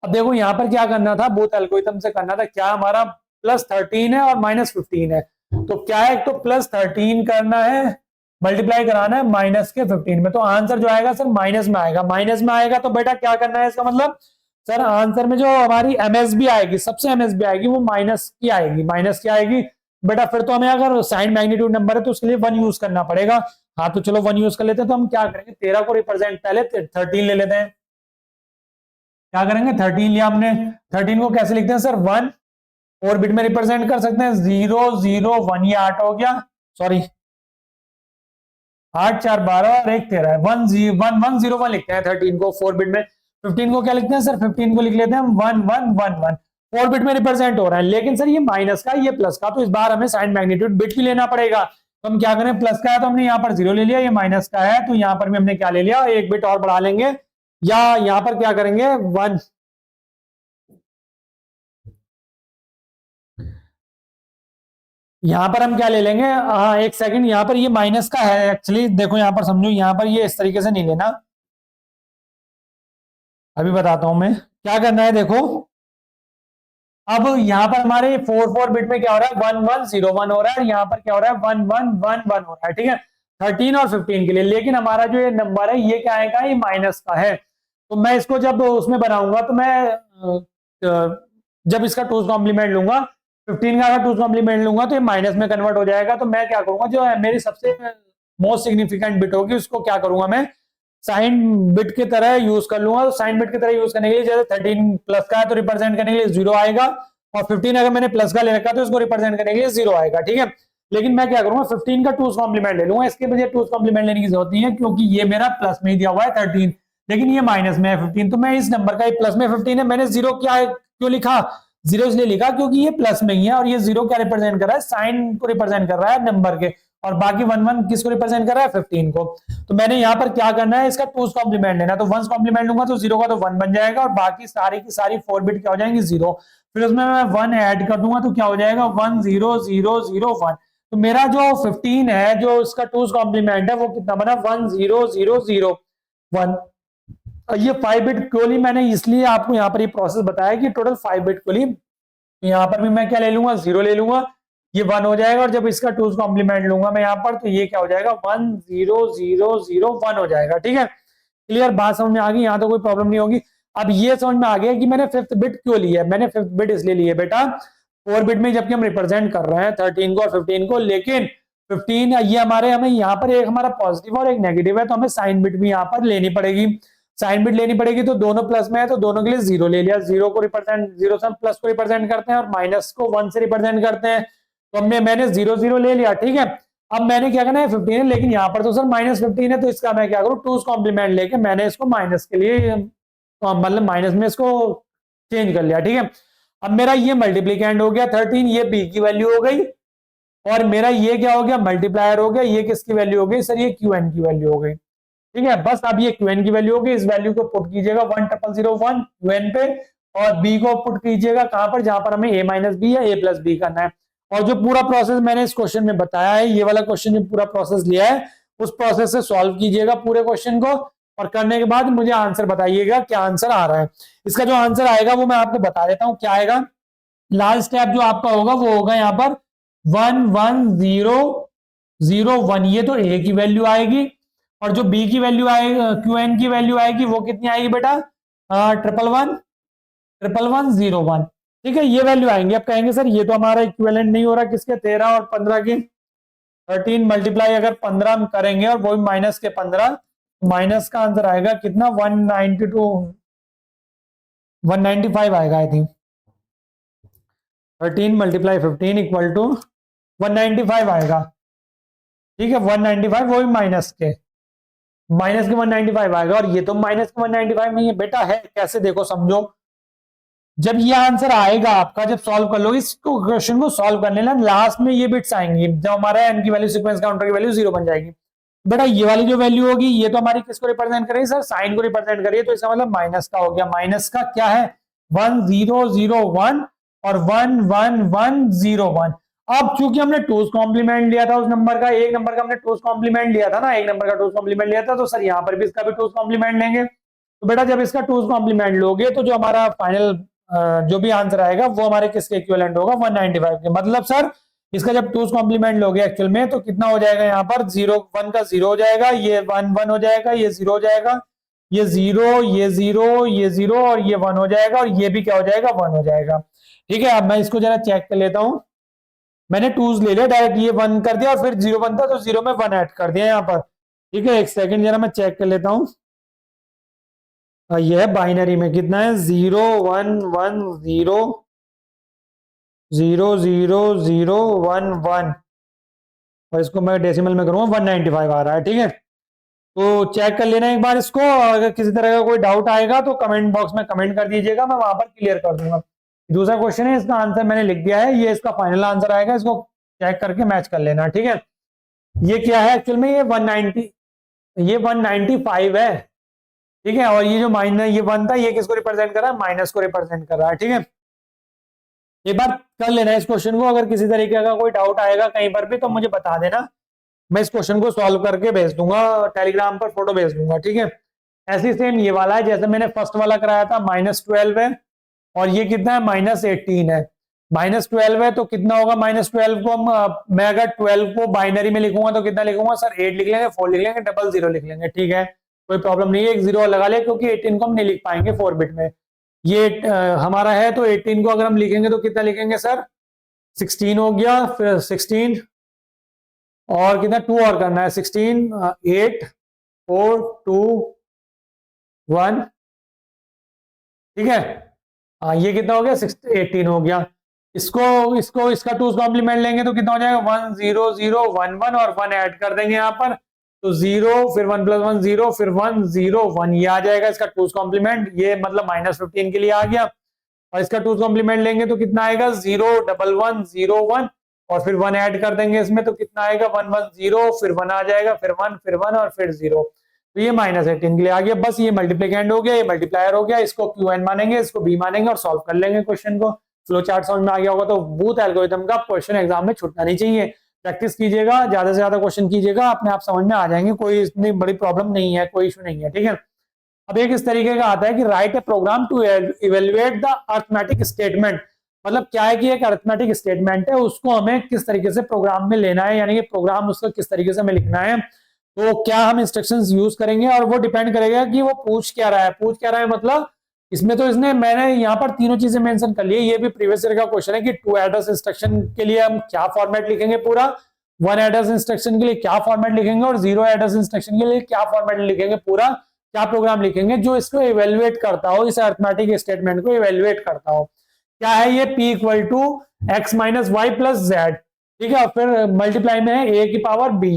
अब देखो यहाँ पर क्या करना था, बूथ एल्गोरिथम से करना था, क्या हमारा +13 है और -15 है। तो क्या है, एक तो +13 करना है, मल्टीप्लाई कराना है -15 में, तो आंसर जो आएगा सर माइनस में आएगा। माइनस में आएगा तो बेटा क्या करना है, इसका मतलब सर आंसर में जो हमारी एमएसबी आएगी, सबसे एमएसबी आएगी वो माइनस की आएगी, माइनस की आएगी बेटा। फिर तो हमें अगर साइन मैग्नीट्यूड नंबर है तो उसके लिए 1 यूज करना पड़ेगा। हाँ तो चलो 1 यूज कर लेते हैं। तो हम क्या करेंगे, 13 को रिप्रेजेंट पहले 13 ले लेते हैं। क्या करेंगे, 13 लिया हमने, 13 को कैसे लिखते हैं सर, 1 4 बिट में रिप्रेजेंट कर सकते हैं, 0 0 1, ये 8 हो गया, सॉरी 8 4 12 और 1 13 है, 1 1 1 0 1 लिखते हैं 13 को 4 बिट में। 15 को क्या लिखते हैं सर, 15 को लिख लेते हैं 1 1 1 1, 4 बिट में रिप्रेजेंट हो रहा है। लेकिन सर ये माइनस का, ये प्लस का, तो इस बार हमें साइन मैग्नीट्यूड बिट भी लेना पड़ेगा। तो हम क्या करें, प्लस का है तो हमने यहाँ पर 0 ले लिया, ये माइनस का है तो यहाँ पर भी हमने क्या ले लिया, 1 बिट और बढ़ा लेंगे, या यहाँ पर क्या करेंगे 1, यहाँ पर हम क्या ले लेंगे, हाँ 1 सेकंड, यहाँ पर ये माइनस का है एक्चुअली, देखो यहाँ पर समझो, यहाँ पर ये इस तरीके से नहीं लेना, अभी बताता हूं मैं क्या करना है। देखो अब यहाँ पर हमारे 4 बिट में क्या हो रहा है, 1 1 0 1 हो रहा है, यहाँ पर क्या हो रहा है 1 1 1 1 हो रहा है। ठीक है, 13 और 15 के लिए। लेकिन हमारा जो ये नंबर है ये क्या आएगा, ये माइनस का है। तो मैं इसको जब उसमें बनाऊंगा तो मैं जब इसका 2's कॉम्प्लीमेंट लूंगा, 15 का अगर 2's कॉम्प्लीमेंट लूंगा तो ये माइनस में कन्वर्ट हो जाएगा। तो मैं क्या करूंगा, जो मेरी सबसे मोस्ट सिग्निफिकेंट बिट होगी उसको क्या करूंगा, मैं साइन बिट की तरह यूज कर लूंगा। तो साइन बिट की तरह यूज करने के लिए, जैसे 13 प्लस का है तो रिप्रेजेंट करने के लिए 0 आएगा, और 15 अगर मैंने प्लस का ले रखा तो इसको रिप्रेजेंट करने के लिए 0 आएगा। ठीक है, लेकिन मैं क्या करूंगा, 15 का 2's कॉम्प्लीमेंट ले लूंगा। इसके बजाय 2's कॉम्प्लीमेंट लेने की जरूरत नहीं है क्योंकि ये मेरा प्लस में ही दिया हुआ है 13, लेकिन ये माइनस में है 15। तो मैं इस नंबर का प्लस में 15 है, मैंने 0 क्या है क्यों लिखा, 0 इसलिए लिखा क्योंकि ये प्लस में ही है, और ये 0 क्या रिप्रेजेंट कर रहा है, साइन को रिप्रेजेंट कर रहा है नंबर के, और बाकी 1 1 किसको रिप्रेजेंट कर रहा है, 15 को। तो मैंने यहाँ पर क्या करना है, इसका 2's कॉम्प्लीमेंट लेना। तो 1's कॉम्प्लीमेंट लूंगा तो 0 का तो 1 बन जाएगा, और बाकी सारी की सारी 4 बिट क्या हो जाएंगी, 0। फिर उसमें मैं 1 ऐड कर दूंगा तो क्या हो जाएगा, 1 0 0 0 1। तो मेरा जो 15 है, जो इसका 2's कॉम्प्लीमेंट है, वो कितना बना, 1 0 0 0 1। ये 5 बिट क्यों ली मैंने, इसलिए आपको यहाँ पर ये प्रोसेस बताया कि टोटल 5 बिट क्यों ली। यहाँ पर भी मैं क्या ले लूंगा, 0 ले लूंगा, ये 1 हो जाएगा, और जब इसका 2's कॉम्प्लीमेंट लूंगा मैं यहाँ पर तो ये क्या हो जाएगा, 1 0 0 0 1 हो जाएगा। ठीक है, क्लियर बात समझ में आ गई, यहाँ तो कोई प्रॉब्लम नहीं होगी। अब ये समझ में आ गया कि मैंने फिफ्थ बिट क्यों लिया है। मैंने फिफ्थ बिट इसलिए लिया बेटा 4 बिट में जबकि हम रिप्रेजेंट कर रहे हैं 13 को और 15 को, लेकिन 15 ये हमें यहाँ पर एक हमारा पॉजिटिव और एक नेगेटिव है, तो हमें साइन बिट भी यहाँ पर लेनी पड़ेगी। साइन बिट लेनी पड़ेगी तो दोनों प्लस में है तो दोनों के लिए जीरो ले लिया। जीरो को रिप्रेजेंट, जीरो से हम प्लस को रिप्रेजेंट करते हैं और माइनस को 1 से रिप्रेजेंट करते हैं, तो मैंने 0 0 ले लिया। ठीक है, अब मैंने क्या करना है 15 है, लेकिन यहाँ पर तो सर -15 है, तो इसका मैं क्या करूँ 2's कॉम्प्लीमेंट लेके मैंने इसको माइनस के लिए मतलब माइनस में इसको चेंज कर लिया। ठीक है, अब मेरा ये मल्टीप्लीकेंड हो गया 13, ये बी की वैल्यू हो गई, और मेरा ये क्या हो गया मल्टीप्लायर हो गया, ये किसकी वैल्यू हो गई सर, ये क्यूएन की वैल्यू हो गई। ठीक है, बस अब ये क्यूएन की वैल्यू होगी, इस वैल्यू को पुट कीजिएगा 1001 क्यूएन पे, और बी को पुट कीजिएगा कहां पर, जहां पर हमें a माइनस बी या a प्लस बी करना है। और जो पूरा प्रोसेस मैंने इस क्वेश्चन में बताया है, ये वाला क्वेश्चन जो पूरा प्रोसेस लिया है, उस प्रोसेस से सॉल्व कीजिएगा पूरे क्वेश्चन को, और करने के बाद मुझे आंसर बताइएगा क्या आंसर आ रहा है। इसका जो आंसर आएगा वो मैं आपको बता देता हूं क्या आएगा। लास्ट स्टेप जो आपका होगा वो होगा यहाँ पर 1 1 0 0 1, ये तो a की वैल्यू आएगी, और जो b की वैल्यू आएगी क्यूएन की वैल्यू आएगी वो कितनी आएगी बेटा 111 111 01। ठीक है, ये वैल्यू आएंगे। अब कहेंगे सर ये तो हमारा इक्विवेलेंट नहीं हो रहा, किसके 13 और 15 के, 13 मल्टीप्लाई अगर 15 हम करेंगे और वो भी माइनस के 15, माइनस का आंसर आएगा कितना 195 आएगा I think. 13 multiply 15 equal to 195 आएगा। ठीक है, 195 वो भी माइनस के 195 आएगा, और ये तो माइनस के 195 नहीं है बेटा, है कैसे देखो समझो। जब ये आंसर आएगा आपका, जब सॉल्व कर लोगे इसको क्वेश्चन को सॉल्व करने ना, लास्ट में ये बिट्स आएंगी, जब हमारा एन की वैल्यू सीक्वेंस काउंटर की वैल्यू 0 बन जाएगी। बेटा ये वाली जो वैल्यू होगी ये तो हमारी किसको रिप्रेजेंट करेगी सर, साइन को रिप्रेजेंट करिए, तो इसका मतलब माइनस का हो गया। माइनस का क्या है 1 0 0 1 और 1 1 1 0 1। अब चूंकि हमने 2's कॉम्प्लीमेंट लिया था उस नंबर का, एक नंबर का हमने 2's कॉम्प्लीमेंट लिया था ना, एक नंबर का 2's कॉम्प्लीमेंट लिया था, तो सर यहाँ पर भी इसका भी 2's कॉम्प्लीमेंट लेंगे। तो बेटा जब इसका 2's कॉम्प्लीमेंट लोगे तो जो हमारा फाइनल जो भी आंसर आएगा वो हमारे किसके इक्विवेलेंट होगा 195 के। मतलब सर इसका जब 2's कॉम्प्लीमेंट लोगे एक्चुअल में तो कितना हो जाएगा, यहाँ पर 0 1 का 0 हो जाएगा, ये 1 1 हो जाएगा, ये 0 हो जाएगा, ये 0 ये 0 ये 0 और ये 1 हो जाएगा, और ये भी क्या हो जाएगा 1 हो जाएगा। ठीक है, अब मैं इसको जरा चेक कर लेता हूं। मैंने 2's ले लिया डायरेक्ट, ये 1 कर दिया और फिर 0 बनता तो 0 में 1 ऐड कर दिया यहाँ पर। ठीक है, एक सेकंड जरा मैं चेक कर लेता हूं। ये है बाइनरी में कितना है 0 1 1 0 0 0 0 1 1, और इसको मैं डेसिमल में करूंगा 195 आ रहा है। ठीक है, तो चेक कर लेना एक बार इसको, अगर किसी तरह का कोई डाउट आएगा तो कमेंट बॉक्स में कमेंट कर दीजिएगा, मैं वहां पर क्लियर कर दूंगा। दूसरा क्वेश्चन है, इसका आंसर मैंने लिख दिया है, ये इसका फाइनल आंसर आएगा, इसको चेक करके मैच कर लेना। ठीक है, ये क्या है एक्चुअल में, ये 195 है। ठीक है, और ये जो माइनस ये 1 था ये किसको रिप्रेजेंट कर रहा है, माइनस को रिप्रेजेंट कर रहा है। ठीक है, एक बार कर लेना इस क्वेश्चन को, अगर किसी तरीके का कोई डाउट आएगा कहीं पर भी तो मुझे बता देना, मैं इस क्वेश्चन को सॉल्व करके भेज दूंगा, टेलीग्राम पर फोटो भेज दूंगा। ठीक है, ऐसे सेम ये वाला है जैसे मैंने फर्स्ट वाला कराया था, -12 है, और ये कितना है -18 है। -12 है तो कितना होगा, -12 को मैं अगर 12 को बाइनरी में लिखूंगा तो कितना लिखूंगा सर, 8 लिख लेंगे, 4 लिख लेंगे, 00 लिख लेंगे। ठीक है, कोई प्रॉब्लम नहीं है, एक 0 लगा ले, क्योंकि 18 को हम नहीं लिख पाएंगे 4 बिट में। ये हमारा है तो 18 को अगर हम लिखेंगे तो कितना लिखेंगे सर, 16 हो गया, फिर 16 और कितना 2 और करना है, 16 8 4 2 1। ठीक है, ये कितना हो गया 18 हो गया। इसको इसका 2's कॉम्प्लीमेंट लेंगे तो कितना हो जाएगा 1 0 0 1 1, और 1 ऐड कर देंगे यहाँ पर, तो 0 फिर 1 + 1 0 फिर 1 0 1, ये आ जाएगा इसका 2's कॉम्प्लीमेंट। ये मतलब -15 के लिए आ गया, और इसका 2's कॉम्प्लीमेंट लेंगे तो कितना आएगा 0 1 1 0 1, और फिर 1 ऐड कर देंगे इसमें तो कितना आएगा 1 1 0 फिर 1 आ जाएगा, फिर 1 फिर 1 और फिर 0, तो ये -18 के लिए आ गया। बस ये मल्टीप्लिकेंड हो गया, ये मल्टीप्लायर हो गया, इसको क्यूएन मानेंगे, इसको बी मानेंगे और सॉल्व कर लेंगे क्वेश्चन को। फ्लो चार्ट समझ में आ गया होगा तो बूथ एल्गोरिथम का क्वेश्चन एग्जाम में छूटना नहीं चाहिए। प्रैक्टिस कीजिएगा, ज्यादा से ज्यादा क्वेश्चन कीजिएगा, अपने आप समझ में आ जाएंगे, कोई इतनी बड़ी प्रॉब्लम नहीं है, कोई इशू नहीं है। ठीक है, अब एक इस तरीके का आता है कि write a program to evaluate the arithmetic statement. मतलब क्या है कि एक अरिथमेटिक स्टेटमेंट है, उसको हमें किस तरीके से प्रोग्राम में लेना है, यानी कि प्रोग्राम उसका किस तरीके से हमें लिखना है। तो क्या हम इंस्ट्रक्शंस यूज करेंगे और वो डिपेंड करेगा कि वो पूछ क्या रहा है। पूछ क्या रहा है मतलब इसमें तो इसने मैंने यहाँ पर तीनों चीजें मेंशन कर ली है। ये भी प्रीवियस ईयर का क्वेश्चन है कि 2 एड्रेस इंस्ट्रक्शन के लिए हम क्या फॉर्मेट लिखेंगे पूरा, 1 एड्रेस इंस्ट्रक्शन के लिए क्या फॉर्मेट लिखेंगे और 0 एड्रेस इंस्ट्रक्शन के लिए क्या फॉर्मेट लिखेंगे, पूरा क्या प्रोग्राम लिखेंगे जो इसको इवेल्युएट करता हो, इस अरिथमेटिक स्टेटमेंट को इवेल्युएट करता हो। क्या है ये, p equal to x minus y plus z, ठीक है। और फिर मल्टीप्लाई में है a की पावर b,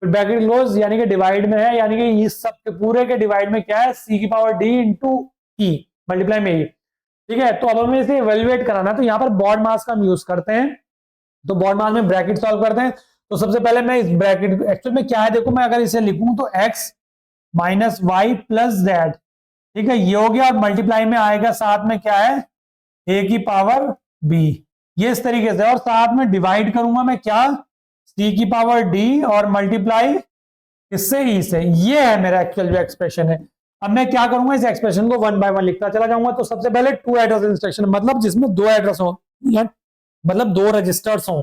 फिर ब्रैकेट क्लोज यानी कि डिवाइड में है, यानी कि इस सब के पूरे के डिवाइड में क्या है, c की power d into e, multiply में ही, ठीक है। तो अब हमें इसे इवेल्युएट कराना है, तो यहाँ पर बॉड मास का हम यूज करते हैं। तो बॉड मास में ब्रैकेट सॉल्व करते हैं। तो सबसे पहले मैं इस ब्रैकेट एक्चुअल में क्या है, देखो मैं अगर इसे लिखूं तो x minus y plus z, ठीक है, ये हो गया। और मल्टीप्लाई में आएगा साथ में क्या है, a की पावर b, ये इस तरीके से। और साथ में डिवाइड करूंगा मैं क्या, c की पावर d और मल्टीप्लाई इससे e से। ये है मेरा एक्चुअल जो एक्सप्रेशन है। अब मैं क्या करूंगा, इस एक्सप्रेशन को 1 बाय 1 लिखता चला जाऊंगा। तो सबसे पहले 2 एड्रेस इंस्ट्रक्शन, मतलब जिसमें 2 एड्रेस हो, मतलब 2 रजिस्टर्स हो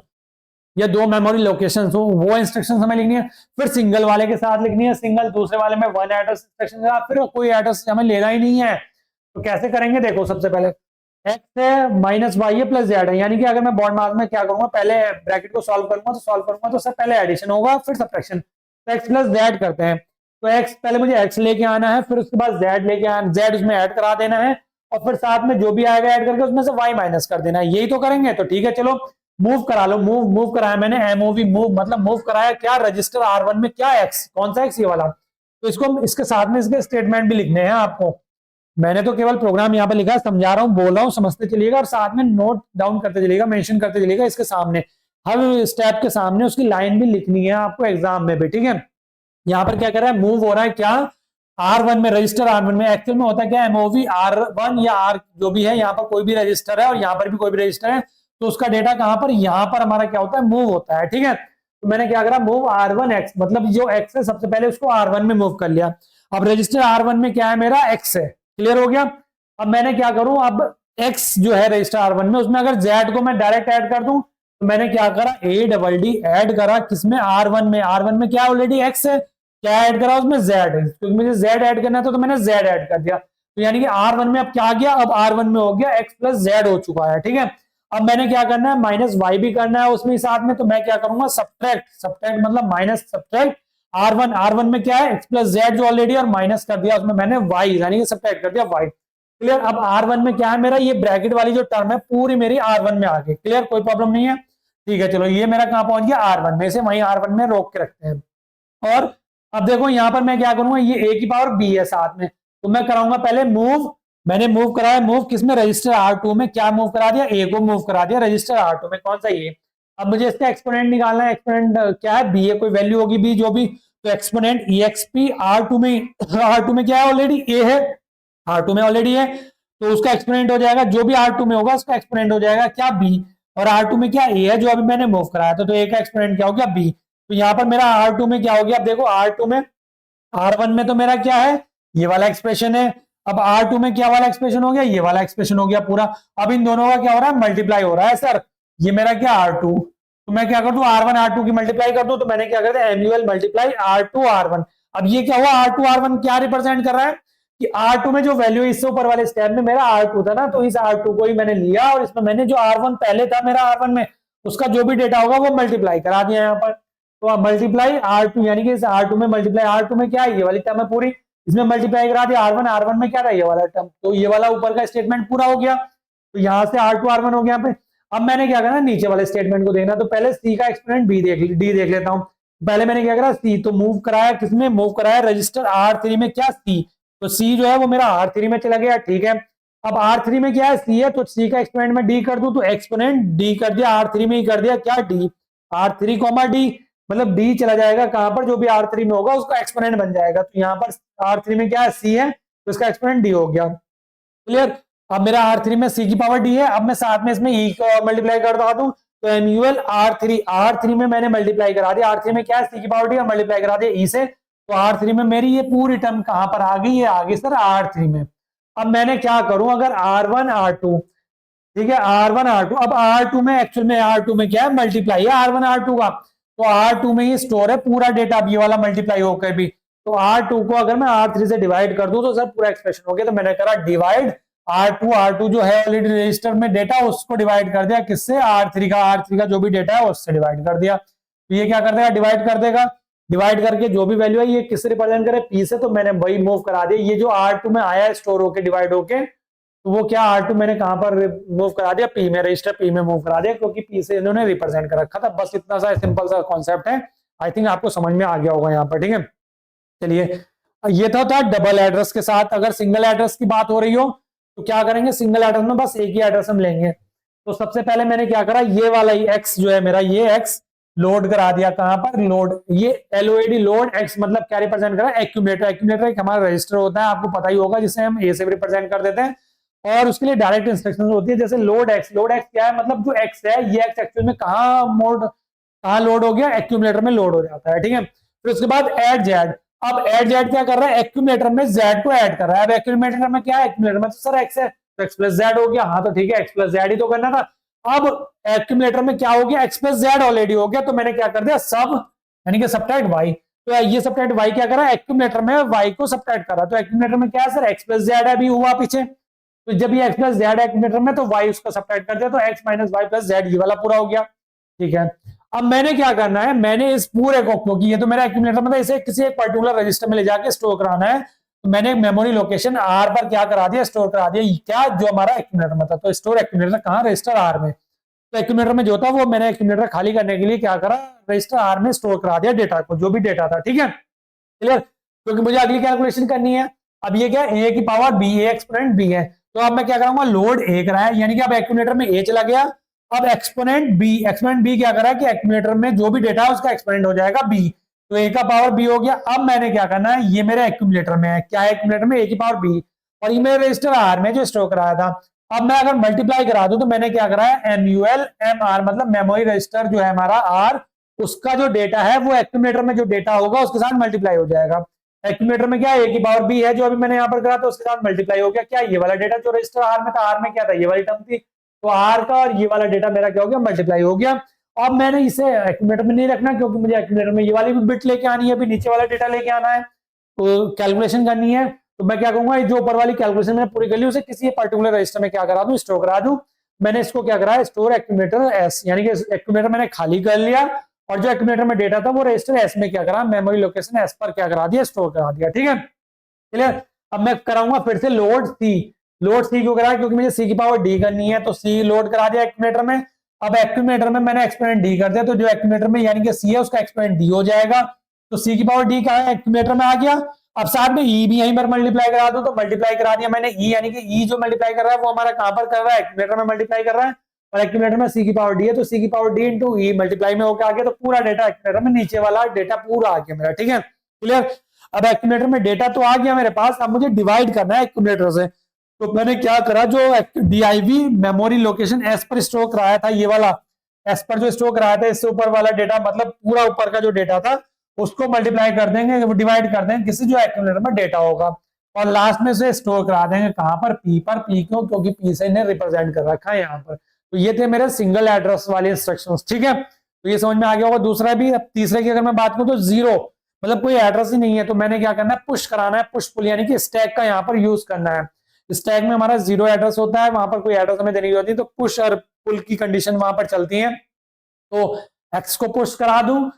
या 2 मेमोरी लोकेशन हो, वो इंस्ट्रक्शन हमें लिखनी है। फिर सिंगल वाले के साथ लिखनी है, सिंगल दूसरे वाले में 1 एड्रेस इंस्ट्रक्शन, फिर कोई एड्रेस हमें लेना ही नहीं है। तो कैसे करेंगे, देखो सबसे पहले x है माइनस वाई है प्लस जेड है, यानी कि अगर मैं बॉड मास में क्या करूंगा, पहले ब्रैकेट को सॉल्व करूंगा तो सबसे पहले एडिशन होगा फिर सब्ट्रैक्शन। तो x प्लस जेड करते हैं। तो x पहले मुझे x लेके आना है, फिर उसके बाद z लेके आना, z उसमें ऐड करा देना है, और फिर साथ में जो भी आएगा ऐड करके उसमें से y माइनस कर देना है। यही तो करेंगे। तो ठीक है, चलो मूव करा लो। मूव कराया मैंने, एमओवी मूव, मतलब मूव कराया क्या, रजिस्टर R1 में क्या x, कौन सा x, ये वाला। तो इसको इसके साथ में इसके स्टेटमेंट भी लिखने हैं आपको। मैंने तो केवल प्रोग्राम यहाँ पे लिखा है, समझा रहा हूँ, बोल रहा हूँ, समझते चलिएगा और साथ में नोट डाउन करते चलिएगा, मेंशन करते चलिएगा इसके सामने, हर स्टेप के सामने उसकी लाइन भी लिखनी है आपको एग्जाम में भी, ठीक है। यहाँ पर क्या कर रहा है, मूव हो रहा है क्या, R1 में, रजिस्टर R1 में। एक्चुअल में होता है क्या, एमओवी R1 या R जो भी है, यहाँ पर कोई भी रजिस्टर है और यहाँ पर भी कोई भी रजिस्टर है, तो उसका डेटा कहाँ पर, यहाँ पर हमारा क्या होता है, मूव होता है, ठीक है। तो मैंने क्या करा, मूव R1X, मतलब जो X है सबसे पहले उसको R1 में मूव कर लिया। अब रजिस्टर R1 में क्या है मेरा, X है, क्लियर हो गया। अब मैंने क्या करूं, अब x जो है रजिस्टर R1 में, उसमें अगर z को मैं डायरेक्ट ऐड कर दूं, तो मैंने क्या करा, a डबल डी ऐड करा किसमें, R1 में। R1 में क्या ऑलरेडी x है, क्या ऐड करा उसमें, z है, क्योंकि मुझे z ऐड करना था तो मैंने z ऐड कर दिया। तो यानी कि R1 में अब क्या आ गया, अब R1 में हो गया x प्लस z हो चुका है, ठीक है। अब मैंने क्या करना है, माइनस y भी करना है उसमें साथ में। तो मैं क्या करूंगा, सब्ट्रैक्ट मतलब माइनस सब्ट्रैक्ट R1 में क्या है, x प्लस जेड जो ऑलरेडी, और माइनस कर दिया उसमें मैंने y, यानी कि सब्ट्रैक्ट कर दिया y, क्लियर। अब R1 में क्या है मेरा, ये ब्रैकेट वाली जो टर्म है पूरी मेरी R1 में आ गई, क्लियर, कोई प्रॉब्लम नहीं है, ठीक है। चलो ये मेरा कहां पहुंच गया, R1 में, से वहीं R1 में रोक के रखते हैं। और अब देखो यहाँ पर मैं क्या करूंगा, ये a की पावर b है साथ में, तो मैं कराऊंगा पहले मूव। मैंने मूव कराया, मूव किसमें, रजिस्टर R2 में। क्या मूव करा दिया, a को मूव करा दिया रजिस्टर R2 में, कौन सा, ये। अब मुझे इसका एक्सपोनेंट निकालना है। एक्सपोनेंट क्या है, b है, कोई वैल्यू होगी b जो भी। तो एक्सपोनेंट exp R2 में, R2 में क्या है, ऑलरेडी a है, R2 में ऑलरेडी है, तो उसका एक्सपोनेंट हो जाएगा, जो भी R2 में होगा उसका एक्सपोनेंट हो जाएगा क्या, b। और R2 में क्या a है जो अभी मैंने मूव कराया था, तो a का एक्सपोनेंट क्या हो गया, b। तो यहाँ पर मेरा R2 में क्या हो गया, अब देखो R2 में, R1 में तो मेरा क्या है, ये वाला एक्सप्रेशन है। अब R2 में क्या वाला एक्सप्रेशन हो गया, ये वाला एक्सप्रेशन हो गया पूरा। अब इन दोनों का क्या हो रहा है, मल्टीप्लाई हो रहा है सर। ये मेरा क्या, R2, तो मैं क्या कर दूं, R1 R2 की मल्टीप्लाई कर दूं, तो मैंने क्या कर दिया, एम्यूअल मल्टीप्लाई R2 R1। अब ये क्या हुआ, R2 R1 क्या रिप्रेजेंट कर रहा है कि R2 में जो वैल्यू इससे ऊपर वाले स्टेप में मेरा R2 था ना, तो इस R2 को ही मैंने लिया और इसमें मैंने जो R1 पहले था मेरा R1 में, उसका जो भी डेटा होगा वो मल्टीप्लाई करा दिया यहाँ पर। तो मल्टीप्लाई R2, यानी कि इस R2 में मल्टीप्लाई, R2 में क्या है, ये वाली टर्म है पूरी, इसमें मल्टीप्लाई करा दिया। R1 में क्या था, ये वाला टर्म, तो ये वाला ऊपर का स्टेटमेंट पूरा हो गया। तो यहाँ से R2 R1 हो गया यहाँ पे। अब मैंने क्या करना, नीचे वाले स्टेटमेंट को देखना। तो पहले C का एक्सपोनेंट D देख लेता हूँ। पहले मैंने क्या करा, C, तो मूव कराया किसमें, मूव कराया रजिस्टर R3 में, क्या C, तो C जो है वो मेरा R3 में चला गया, ठीक है। अब R3 में क्या है, C है, तो C का एक्सपोनेंट में D कर दूं, तो एक्सपोनेंट D कर दिया, R3 में ही कर दिया क्या, D, R3 D, मतलब D चला जाएगा कहां पर, जो भी R3 में होगा उसका एक्सपोनेंट बन जाएगा। तो यहाँ पर R3 में क्या है, C है, तो इसका एक्सपोनेंट D हो गया, क्लियर। अब मेरा R3 में C की पावर D है। अब मैं साथ में इसमें E को मल्टीप्लाई कर दूं, तो एम्यूअल R3 में मैंने मल्टीप्लाई करा दिया। R3 में क्या है, C की पावर D और मल्टीप्लाई करा दिया E से, तो R3 में मेरी ये पूरी टर्म कहां पर आ गई, ये आ गई सर R3 में। अब मैंने क्या करूं, अगर R1 R2, ठीक है, R1 R2, अब R2 में एक्चुअल में R2 में क्या है, मल्टीप्लाई है R1 R2 का, तो R2 में ही स्टोर है पूरा डेटा, अब ये वाला मल्टीप्लाई होकर भी, तो R2 को अगर मैं R3 से डिवाइड कर दूं तो सर पूरा एक्सप्रेशन हो गया। तो मैंने करा डिवाइड R2 जो है ऑलरेडी रजिस्टर में डेटा, उसको डिवाइड कर दिया किससे, R3 का जो भी डेटा है उससे डिवाइड कर दिया। तो ये क्या कर देगा, डिवाइड कर देगा। डिवाइड करके जो भी वैल्यू है ये किससे रिप्रेजेंट करे, P से, तो मैंने वही मूव करा दिया। ये जो R2 में आया है स्टोर होके डिवाइड होके, तो वो क्या R2 मैंने कहां पर मूव करा दिया, P में, रजिस्टर P में मूव करा दिया, क्योंकि P से इन्होंने रिप्रेजेंट कर रखा था। बस इतना सा सिंपल सा कॉन्सेप्ट है, आई थिंक आपको समझ में आ गया होगा यहाँ पर, ठीक है। चलिए, ये था डबल एड्रेस के साथ। अगर सिंगल एड्रेस की बात हो रही हो तो क्या करेंगे, सिंगल एड्रेस में बस एक ही एड्रेस हम लेंगे। तो सबसे पहले मैंने क्या करा, ये वाला ही एक्स जो है मेरा, ये एक्स लोड करा दिया कहां पर, लोड, ये LOAD लोड एक्स मतलब क्या रिप्रेजेंट करा, एक्यूमुलेटर। एक्यूमुलेटर एक हमारा रजिस्टर होता है, आपको पता ही होगा, जिसे हम ए से रिप्रेजेंट कर देते हैं, और उसके लिए डायरेक्ट इंस्ट्रक्शन होती है। जैसे लोड एक्स, लोड एक्स क्या है, मतलब जो एक्स है, ये एक्स एक्चुअल में कहां लोड हो गया, एक्यूमुलेटर में लोड हो जाता है, ठीक है। फिर उसके बाद एड जेड, अब एड जेड क्या कर रहा है, एक्यूमुलेटर में जेड को ऐड कर रहा है। अब एक्यूमुलेटर में क्या है, एक्यूमुलेटर में तो सर एक्स है, तो एक्स प्लस जेड हो गया, हाँ तो ठीक है, एक्स प्लस जेड ही तो करना था। अब एक्यूमुलेटर में क्या हो गया, एक्स प्लस जेड ऑलरेडी हो गया, तो मैंने क्या कर दिया, सब यानी कि सबट्रैक्ट वाई। तो ये सबट्रैक्ट वाई क्या करा, एक्यूमुलेटर में वाई को सबट्रैक्ट करा। तो एक्यूमुलेटर में क्या है सर, एक्स प्लस जेड अभी हुआ पीछे, तो जब ये एक्स प्लस जेड एक्यूमुलेटर में, तो वाई उसको सबट्रैक्ट कर दिया, तो x minus y plus z ये वाला पूरा हो गया, ठीक है। अब मैंने क्या करना है, मैंने इस पूरे को, क्योंकि ये तो मेरा एक्यूमुलेटर में था, इसे किसी एक पर्टिकुलर रजिस्टर में ले जाके स्टोर कराना है, तो मैंने मेमोरी लोकेशन R पर क्या करा दिया, स्टोर करा दिया, क्या जो हमारा एक्यूमुलेटर में था। तो स्टोर एक्यूमुलेटर कहाँ, रजिस्टर R में। तो एक्यूमुलेटर में जो था वो मैंने एक्यूमुलेटर खाली करने के लिए क्या करा, रजिस्टर R में स्टोर करा दिया डेटा को, जो भी डेटा था, ठीक है, क्लियर। क्योंकि मुझे अगली कैलकुलेशन करनी है। अब ये क्या, a की power b, a exponent b है, तो अब मैं क्या करूंगा, लोड a करा है, यानी कि अब एक्यूमुलेटर में a चला गया। अब एक्सपोनेंट b क्या करा कि एक्यूमुलेटर में जो भी डेटा है उसका एक्सपोनेंट हो जाएगा b, तो a का पावर b हो गया। अब मैंने क्या करना है, ये मेरे एक्यूमुलेटर में है, क्या है एक्यूमुलेटर में, a की पावर b, और ये मेरे रजिस्टर R में जो स्टोर कराया था। अब मैं अगर मल्टीप्लाई करा दूं, तो मैंने क्या करा है, MUL मतलब मेमोरी रजिस्टर जो है हमारा R, उसका जो डेटा है वो एक्यूमुलेटर में जो डेटा होगा उसके साथ मल्टीप्लाई हो जाएगा। एक्यूमुलेटर में क्या है, a की पावर b है, जो अभी मैंने यहाँ पर करा, तो उसके साथ मल्टीप्लाई हो गया। क्या ये वाला डेटा जो रजिस्टर R में था, R में क्या था, ये वाली टर्म थी, तो R का और ये वाला डेटा मेरा क्या हो गया, मल्टीप्लाई हो गया। अब मैंने इसे एक्यूमुलेटर में नहीं रखना, क्योंकि मुझे एक्यूमुलेटर में ये वाली भी बिट लेके आनी है, अभी नीचे वाला डेटा लेके आना है, तो कैलकुलेशन करनी है। तो मैं क्या कहूंगा, जो ऊपर वाली कैलकुलेशन मैंने पूरी कर ली, उसे किसी पर्टिकुलर रजिस्टर में क्या करा दूं, स्टोर करा दूं। मैंने इसको क्या करा है, स्टोर एक्यूमुलेटर S, यानी कि एक्यूमुलेटर मैंने खाली कर लिया, और जो एक्यूमुलेटर में डेटा था वो रजिस्टर S में क्या करा, मेमोरी लोकेशन S पर क्या करा दिया, स्टोर करा दिया, ठीक है, क्लियर। अब मैं कराऊंगा फिर से लोड C। लोड C क्यों करा, क्योंकि मुझे C की पावर D करनी है, तो C लोड करा दिया एक्यूमुलेटर में। अब एक्यूमुलेटर में मैंने एक्सपोनेंट D कर दिया, तो जो एक्यूमुलेटर में यानी कि C है उसका एक्सपोनेंट D हो जाएगा, तो C की पावर D कहाँ है, एक्यूमुलेटर में आ गया। अब साथ में E भी यहीं पर मल्टीप्लाई करा दो, तो मल्टीप्लाई करा दिया मैंने E, यानी कि E जो मल्टीप्लाई कर रहा है वो हमारा कहां पर कर रहा है, एक्यूमुलेटर में मल्टीप्लाई कर रहा है, और एक्यूमुलेटर में C की पावर D है, तो C की power D into E multiply में होकर आ गया, तो पूरा डेटा एक्यूमुलेटर में, नीचे वाला डेटा पूरा आ गया मेरा, ठीक है, क्लियर। अब एक्यूमुलेटर में डेटा तो आ गया मेरे पास, अब मुझे डिवाइड करना है एक्यूमुलेटर से। तो मैंने क्या करा, जो DIV मेमोरी लोकेशन S पर स्टोर कराया था, ये वाला S पर जो स्टोर कराया था, इससे ऊपर वाला डेटा मतलब पूरा ऊपर का जो डेटा था उसको मल्टीप्लाई कर देंगे, डिवाइड कर देंगे किसी जो एक्यूमुलेटर में डेटा होगा, और लास्ट में से स्टोर करा देंगे कहां पर, P पर। P क्यों, क्योंकि P से इन्हें रिप्रेजेंट कर रखा है यहाँ पर। तो ये थे मेरे सिंगल एड्रेस वाले इंस्ट्रक्शंस, ठीक है, तो ये समझ में आ गया होगा। दूसरा भी, अब तीसरे की अगर मैं बात करूं तो जीरो मतलब कोई एड्रेस ही नहीं है, तो मैंने क्या करना है, पुश कराना है, पुश पुल यानी कि स्टैक का यहाँ पर यूज करना है। स्टैक में हमारा जीरो एड्रेस होता है, वहां पर कोई एड्रेस हमें देनी होती है, तो पुश और पुल की कंडीशन वहां पर चलती है। तो एक्स को पुश करा दूं,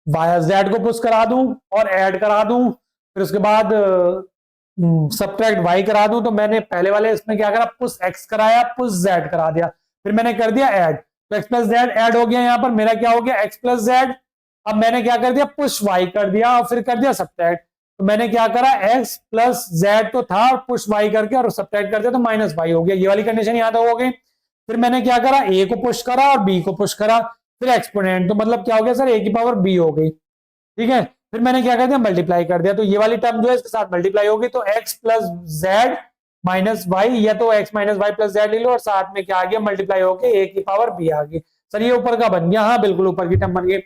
जेड को पुश करा दूं और ऐड करा दूं, फिर उसके बाद सबट्रैक्ट वाई करा दूं। तो मैंने पहले वाले इसमें क्या करा, पुश एक्स कराया, पुश जेड करा दिया, फिर मैंने कर दिया ऐड, तो एक्स प्लस जेड ऐड हो गया, यहाँ पर मेरा क्या हो गया, एक्स प्लस जेड। अब मैंने क्या कर दिया, पुश वाई कर दिया और फिर कर दिया सबट्रैक्ट। तो मैंने क्या करा, एक्स प्लस जेड तो था, पुश वाई करके और सबट्रैक्ट कर दिया, तो माइनस वाई हो गया, ये वाली कंडीशन याद हो गई। फिर मैंने क्या करा, ए को पुश करा और बी को पुश करा, फिर एक्सपोनेंट, तो मतलब क्या हो गया सर, ए की पावर बी हो गई, ठीक है। फिर मैंने क्या कर दिया, मल्टीप्लाई कर दिया, तो ये वाली टर्म जो है इसके साथ मल्टीप्लाई होगी, तो x plus z minus y, या तो x minus y plus z ले लो, और साथ में क्या आ गया, मल्टीप्लाई होके ए की पावर बी आ गई। सर ये ऊपर का बन गया, हाँ बिल्कुल ऊपर की टर्म बन गई।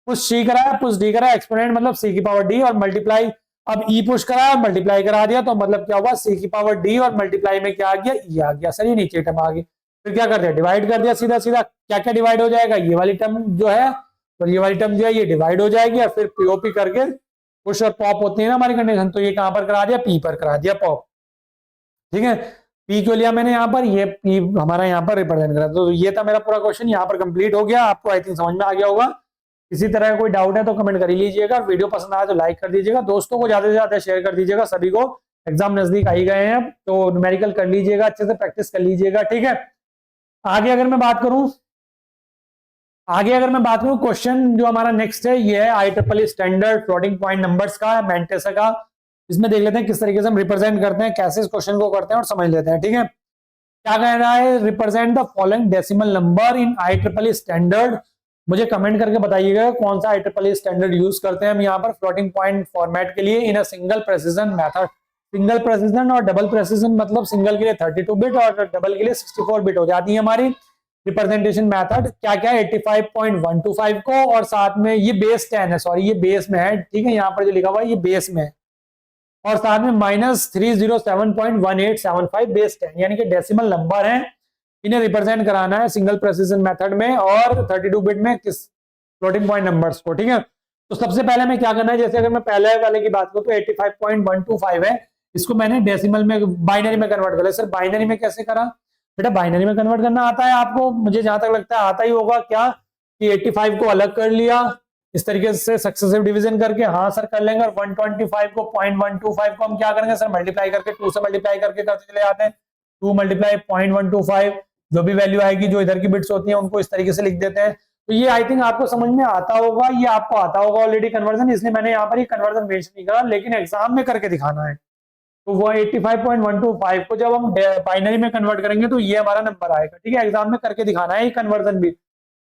पुश सी करा, पुश डी करा, एक्सपोनेंट मतलब सी की पावर डी, और मल्टीप्लाई, अब ई पुश करा मल्टीप्लाई करा दिया, तो मतलब क्या हुआ, सी की पावर डी और मल्टीप्लाई में क्या आ गया, ई आ गया। सर ये नीचे टर्म आ गई, फिर क्या कर दिया, डिवाइड कर दिया, सीधा सीधा क्या क्या डिवाइड हो जाएगा, ये वाली टर्म जो है और ये वाली टर्म जो है ये डिवाइड हो जाएगी और फिर पीओपी करके पुश और पॉप होती है ना हमारी कंडीशन, तो ये कहां पर करा दिया, पी पर करा दिया पॉप। ठीक है, पी क्यों लिया मैंने यहाँ पर, ये पी हमारा यहाँ पर रिप्रेजेंट करा, तो ये था मेरा पूरा क्वेश्चन यहाँ पर कंप्लीट हो गया। आपको आई थिंक समझ में आ गया होगा। किसी तरह का कोई डाउट है तो कमेंट कर ही लीजिएगा, वीडियो पसंद आया तो लाइक कर दीजिएगा, दोस्तों को ज्यादा से ज्यादा शेयर कर दीजिएगा। सभी को एग्जाम नजदीक आ ही गए हैं तो न्यूमेरिकल कर लीजिएगा, अच्छे से प्रैक्टिस कर लीजिएगा। ठीक है, आगे अगर मैं बात करूं क्वेश्चन जो हमारा नेक्स्ट है ये है IEEE standard floating point numbers का, मैंटेसा का। इसमें देख लेते हैं किस तरीके से हम रिप्रेजेंट करते हैं, कैसे इस क्वेश्चन को करते हैं और समझ लेते हैं। ठीक है, क्या कह रहा है, represent the following decimal number in IEEE standard. मुझे कमेंट करके बताइएगा कौन सा IEEE स्टैंडर्ड यूज करते हैं हम यहाँ पर फ्लोटिंग पॉइंट फॉर्मेट के लिए in a single precision method. Single precision और डबल प्रेसिजन मतलब सिंगल के लिए 32 बिट और डबल के लिए 64 बिट हो जाती है हमारी रिप्रेजेंटेशन मेथड। क्या क्या 85.125 को, और साथ में ये बेस 10 है, सॉरी ये बेस में है। ठीक है, यहाँ पर जो लिखा हुआ है ये बेस में है, और साथ में -307.1875 बेस 10, यानी कि डेसिमल नंबर है, इन्हें रिप्रेजेंट कराना है सिंगल प्रेसिजन मेथड में और 32 बिट में किस फ्लोटिंग पॉइंट नंबर्स को। ठीक है, तो सबसे पहले मैं क्या करना है, जैसे अगर मैं पहले वाले की बात करूं तो 85.125 है, इसको मैंने डेसिमल में बाइनरी में कन्वर्ट कर लिया। सर बाइनरी में कैसे करा, बेटा बाइनरी में कन्वर्ट करना आता है आपको, मुझे जहां तक लगता है आता ही होगा। क्या कि 85 को अलग कर लिया इस तरीके से सक्सेसिव डिवीजन करके, हाँ सर कर लेंगे। और 125 को 0.125 को हम क्या करेंगे सर, मल्टीप्लाई करके 2 से मल्टीप्लाई करके करते चले जाते हैं। 2 मल्टीप्लाई 0.125, जो भी वैल्यू आएगी जो इधर की बिट्स होती हैं उनको इस तरीके से लिख देते हैं। तो ये आई थिंक आपको समझ में आता होगा, ये आपको आता होगा ऑलरेडी कन्वर्जन, इसलिए मैंने यहाँ पर ये कन्वर्जन मेंशन नहीं करा, लेकिन एग्जाम में करके दिखाना है। तो वो 85.125 को जब हम बाइनरी में कन्वर्ट करेंगे तो ये हमारा नंबर आएगा। ठीक है, एग्जाम में करके दिखाना है ये कन्वर्जन भी।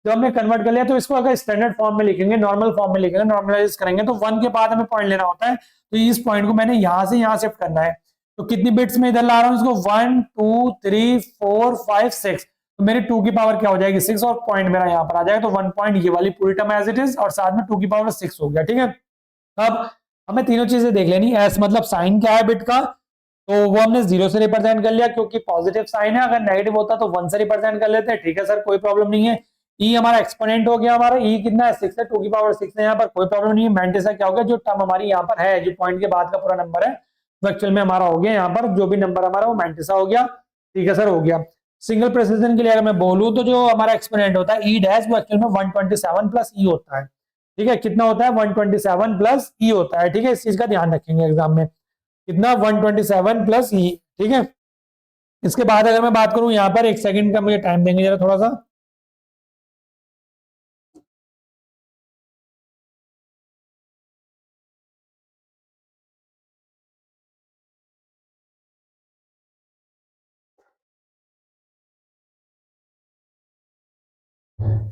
जब हमने कन्वर्ट कर लिया तो इसको अगर स्टैंडर्ड फॉर्म में लिखेंगे, नॉर्मल फॉर्म में लिखेंगे, नॉर्मलाइज करेंगे तो 1 के बाद हमें पॉइंट लेना होता है। तो इस पॉइंट को मैंने यहां से यहां शिफ्ट करना है। तो कितनी बिट्स में इधर ला रहा हूं इसको, 1 2 3 4 5 6, तो मेरी 2 की पावर क्या हो जाएगी 6, और पॉइंट मेरा यहाँ पर आ जाएगा। तो 1 पॉइंट ये वाली पूरी टर्म एज इट इज, और साथ में 2 की पावर 6 हो गया। ठीक है, अब हमें तीनों चीजें देख लेनी। एस मतलब साइन क्या है बिट का, तो वो हमने 0 से रिप्रेजेंट कर लिया क्योंकि पॉजिटिव साइन है, अगर नेगेटिव होता तो 1 से रिप्रेजेंट कर लेते हैं। ठीक है सर, कोई प्रॉब्लम नहीं है। ई हमारा एक्सपोनेंट हो गया, हमारा ई कितना है 6 है, 2 की पावर 6 है यहाँ पर, कोई प्रॉब्लम नहीं है। मैंटिसा क्या हो गया, जो टर्म हमारी यहाँ पर है, जो पॉइंट के बाद का पूरा नंबर है वो एक्चुअल में हमारा हो गया यहाँ पर, जो भी नंबर हमारा वो मैंटिसा हो गया। ठीक है सर, हो गया। सिंगल प्रेसिजन के लिए अगर मैं बोलूं तो जो हमारा एक्सपोनेंट होता है ई डैश, वो एक्चुअल में 127 प्लस ई होता है। ठीक है, कितना होता है 127 प्लस ई होता है। ठीक है, इस चीज का ध्यान रखेंगे एग्जाम में, कितना 127 प्लस ई। ठीक है, इसके बाद अगर मैं बात करूं यहाँ पर, एक सेकंड का मुझे टाइम देंगे जरा थोड़ा सा।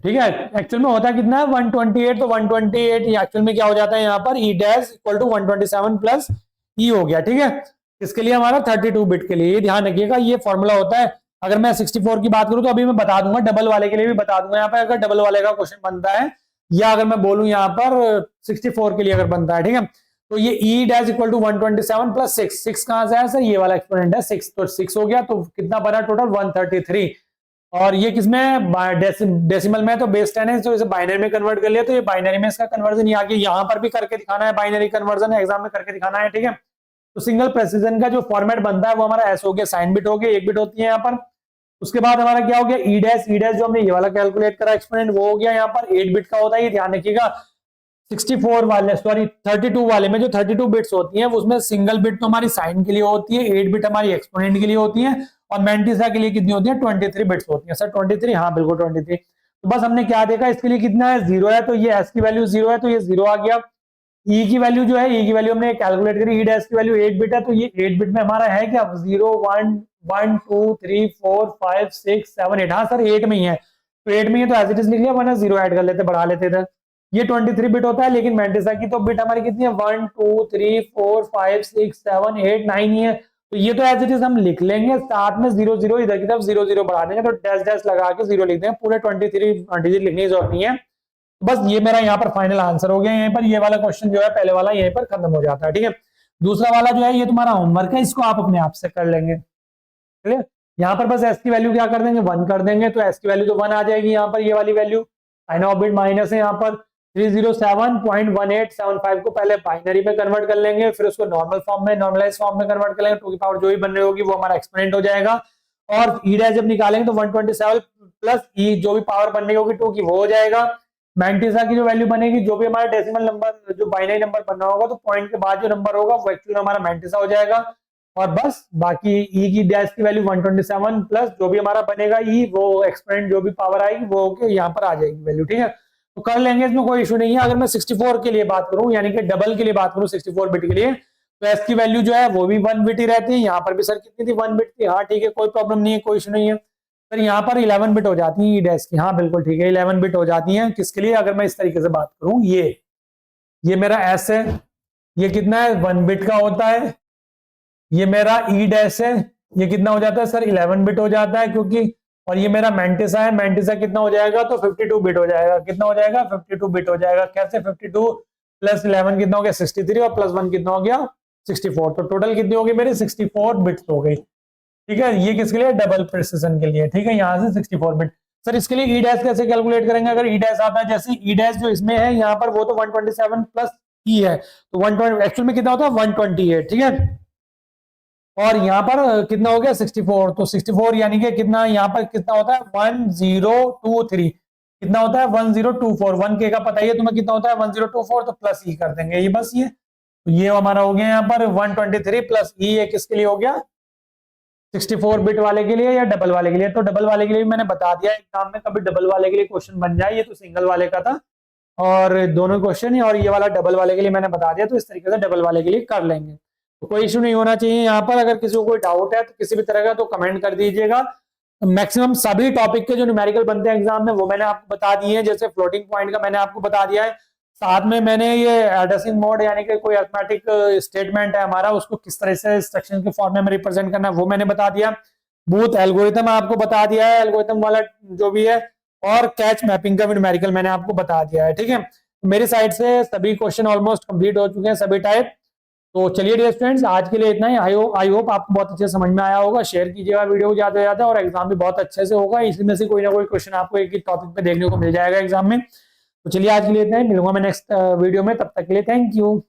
ठीक है, एक्चुअल में होता कितना है 128, तो 128 एक्चुअल में क्या हो जाता है यहाँ पर, E dash equal to 127 plus E हो गया। ठीक है, इसके लिए हमारा 32 बिट के लिए, ये ध्यान रखिएगा ये फॉर्मूला होता है। अगर मैं 64 की बात करूं तो अभी मैं बता दूंगा, डबल वाले के लिए भी बता दूंगा यहाँ पर, अगर डबल वाले का क्वेश्चन बनता है, या अगर मैं बोलूं यहाँ पर 64 के लिए अगर बनता है। ठीक है, तो ये e dash equal to 127 plus 6 कहां से आया सर, ये वाला एक्सपोनेंट है 6, तो 6 हो गया, तो कितना बना टोटल 133। और ये किसमें डेसिमल में, तो बेस 10 है, तो इसे बाइनरी में कन्वर्ट कर लिया, तो ये बाइनरी में इसका कन्वर्जन आगे यहाँ पर भी करके दिखाना है, बाइनरी कन्वर्जन एग्जाम में करके दिखाना है। ठीक है, तो सिंगल प्रेसिजन का जो फॉर्मेट बनता है वो हमारा एस हो गया, साइन बिट हो गया, 1 बिट होती है यहाँ पर। उसके बाद हमारा क्या हो गया, ई डैश जो हमने ये वाला कैलकुलेट करा एक्सपोनेंट, वो हो गया यहाँ पर 8 बिट का होता है, ये ध्यान रखिएगा। 64 वाले, सॉरी 32 वाले में जो 32 बिट्स होती हैं उसमें सिंगल बिट तो हमारी साइन के लिए होती है, 8 बिट हमारी एक्सपोनेंट के लिए होती है, और मैंटिसा के लिए कितनी होती है 23 बिट्स होती है। सर 23, हाँ बिल्कुल 23। तो बस हमने क्या देखा, इसके लिए कितना है 0 है, तो ये एस की वैल्यू 0 है, तो ये 0 आ गया। ई की वैल्यू जो है, ई की वैल्यू हमने कैलकुलेट करी, ई डैश की वैल्यू 8 बिट है, तो ये 8 बिट में हमारा है क्या 0 1 1 2 3 4 5 6 7 8, हाँ सर 8 में ही है, तो 8 में ही तो एज इट इज लिख लिया, वरना 0 ऐड कर लेते, बढ़ा लेते थे। ये 23 बिट होता है, लेकिन मैंटिसा की तो बिट हमारी कितनी है 1 2 3 4 5 6 7 8 9 ही है, तो ये तो एज इट इज हम लिख लेंगे, साथ में 0 0 इधर की तरफ 0 0 बढ़ा देंगे, तो डैश डैश लगा के 0 लिख देंगे, पूरे 23 डिजिट लिखने की जरूरत नहीं है। बस ये मेरा यहाँ पर फाइनल आंसर हो गया, यहीं पर ये वाला क्वेश्चन जो है पहले वाला यहीं पर खत्म हो जाता है। ठीक है, दूसरा वाला जो है ये तुम्हारा होमवर्क है, इसको आप अपने आप से कर लेंगे। क्लियर, यहाँ पर बस एस की वैल्यू क्या कर देंगे 1 कर देंगे, तो एस की वैल्यू तो 1 आ जाएगी यहाँ पर, ये वाली value sign of bit minus है यहाँ पर, 307.1875 को पहले बाइनरी में कन्वर्ट कर लेंगे, फिर उसको नॉर्मल फॉर्म में, नॉर्मलाइज फॉर्म में कन्वर्ट कर लेंगे, टू की पावर जो भी बन रही होगी वो हमारा एक्सपोनेंट हो जाएगा। और ई डैश जब निकालेंगे तो 127 प्लस ई जो भी पावर बननी होगी टू की वो हो जाएगा। मैंटिसा की जो वैल्यू बनेगी, जो भी हमारा डेसिमल नंबर जो बाइनरी नंबर बनना होगा तो पॉइंट के बाद जो नंबर होगा वो एक्चुअली हमारा मैंटिसा हो जाएगा। और बस बाकी ई की डैश की वैल्यू 127 प्लस जो भी हमारा बनेगा ई वो एक्सपोनेंट जो भी पावर आएगी वो होके यहाँ पर आ जाएगी वैल्यू, ठीक है। तो कर लेंगे, इसमें कोई इशू नहीं है। अगर मैं 64 के लिए बात करूं, यानी कि डबल के लिए बात करूं 64 बिट के लिए, तो एस की वैल्यू जो है वो भी 1 बिट ही रहती है। यहाँ पर भी सर कितनी थी, 1 बिट थी। हाँ ठीक है, कोई प्रॉब्लम नहीं है, कोई इशू नहीं है। सर यहाँ पर 11 बिट हो जाती है ई डैश की। हाँ बिल्कुल ठीक है, 11 बिट हो जाती है। किसके लिए, अगर मैं इस तरीके से बात करूं, ये मेरा एस है, ये कितना है 1 बिट का होता है। ये मेरा ई डैश है, ये कितना हो जाता है सर 11 बिट हो जाता है, क्योंकि और ये मेरा मैंटिसा है, मैंटिसा कितना हो जाएगा तो 52 बिट हो जाएगा। कितना हो जाएगा 52 बिट हो जाएगा। कैसे 52 प्लस 11 कितना हो गया 63 और प्लस 1 कितना हो गया 64। तो टोटल कितनी होगी मेरी 64 बिट्स हो गई, ठीक है। ये किसके लिए, डबल प्रिसिजन के लिए, ठीक है। यहाँ से 64 बिट। सर इसके लिए ई डैश कैसे कैलकुलेट करेंगे, अगर ई डैश आता है, जैसे ई डैश जो इसमें है यहाँ पर वो तो 127 प्लस ई है, तो 120 एक्चुअल में कितना होता है 128, ठीक है। और यहाँ पर कितना हो गया 64, तो 64 यानी कि कितना यहाँ पर कितना होता है 1023, कितना होता है 1024। 1k का पता ही है तुम्हें कितना होता है 1024, तो प्लस ई कर देंगे ये, बस ये तो ये हमारा हो गया यहाँ पर 123 प्लस ई। ये किसके लिए हो गया 64 बिट वाले के लिए या डबल वाले के लिए। तो डबल वाले के लिए मैंने बता दिया, एग्जाम में कभी डबल वाले के लिए क्वेश्चन बन जाए, ये तो सिंगल वाले का था और दोनों क्वेश्चन ही, और ये वाला डबल वाले के लिए मैंने बता दिया। तो इस तरीके से डबल वाले के लिए कर लेंगे, तो कोई इशू नहीं होना चाहिए यहाँ पर। अगर किसी को कोई डाउट है तो किसी भी तरह का तो कमेंट कर दीजिएगा। मैक्सिमम सभी टॉपिक के जो न्यूमेरिकल बनते हैं एग्जाम में वो मैंने आपको बता दिए हैं। जैसे फ्लोटिंग पॉइंट का मैंने आपको बता दिया है, साथ में मैंने ये एड्रेसिंग मोड यानी कि कोई अरिथमेटिक स्टेटमेंट है हमारा, उसको किस तरह से इंस्ट्रक्शन के फॉर्म में रिप्रेजेंट करना है वो मैंने बता दिया। बूथ एल्गोरिथम आपको बता दिया है, एल्गोरिथम वाला जो भी है, और कैच मैपिंग का भी न्यूमेरिकल मैंने आपको बता दिया है, ठीक है। मेरी साइड से सभी क्वेश्चन ऑलमोस्ट कंप्लीट हो चुके हैं, सभी टाइप। तो चलिए डियर स्टूडेंट्स, आज के लिए इतना ही। आई होप आपको बहुत अच्छे समझ में आया होगा। शेयर कीजिएगा वीडियो को ज्यादा से ज्यादा, और एग्जाम भी बहुत अच्छे से होगा। इसमें से कोई ना कोई क्वेश्चन आपको एक ही टॉपिक पे देखने को मिल जाएगा एग्जाम में। तो चलिए आज के लिए इतना ही, मिलूंगा मैं नेक्स्ट वीडियो में, तब तक के लिए थैंक यू।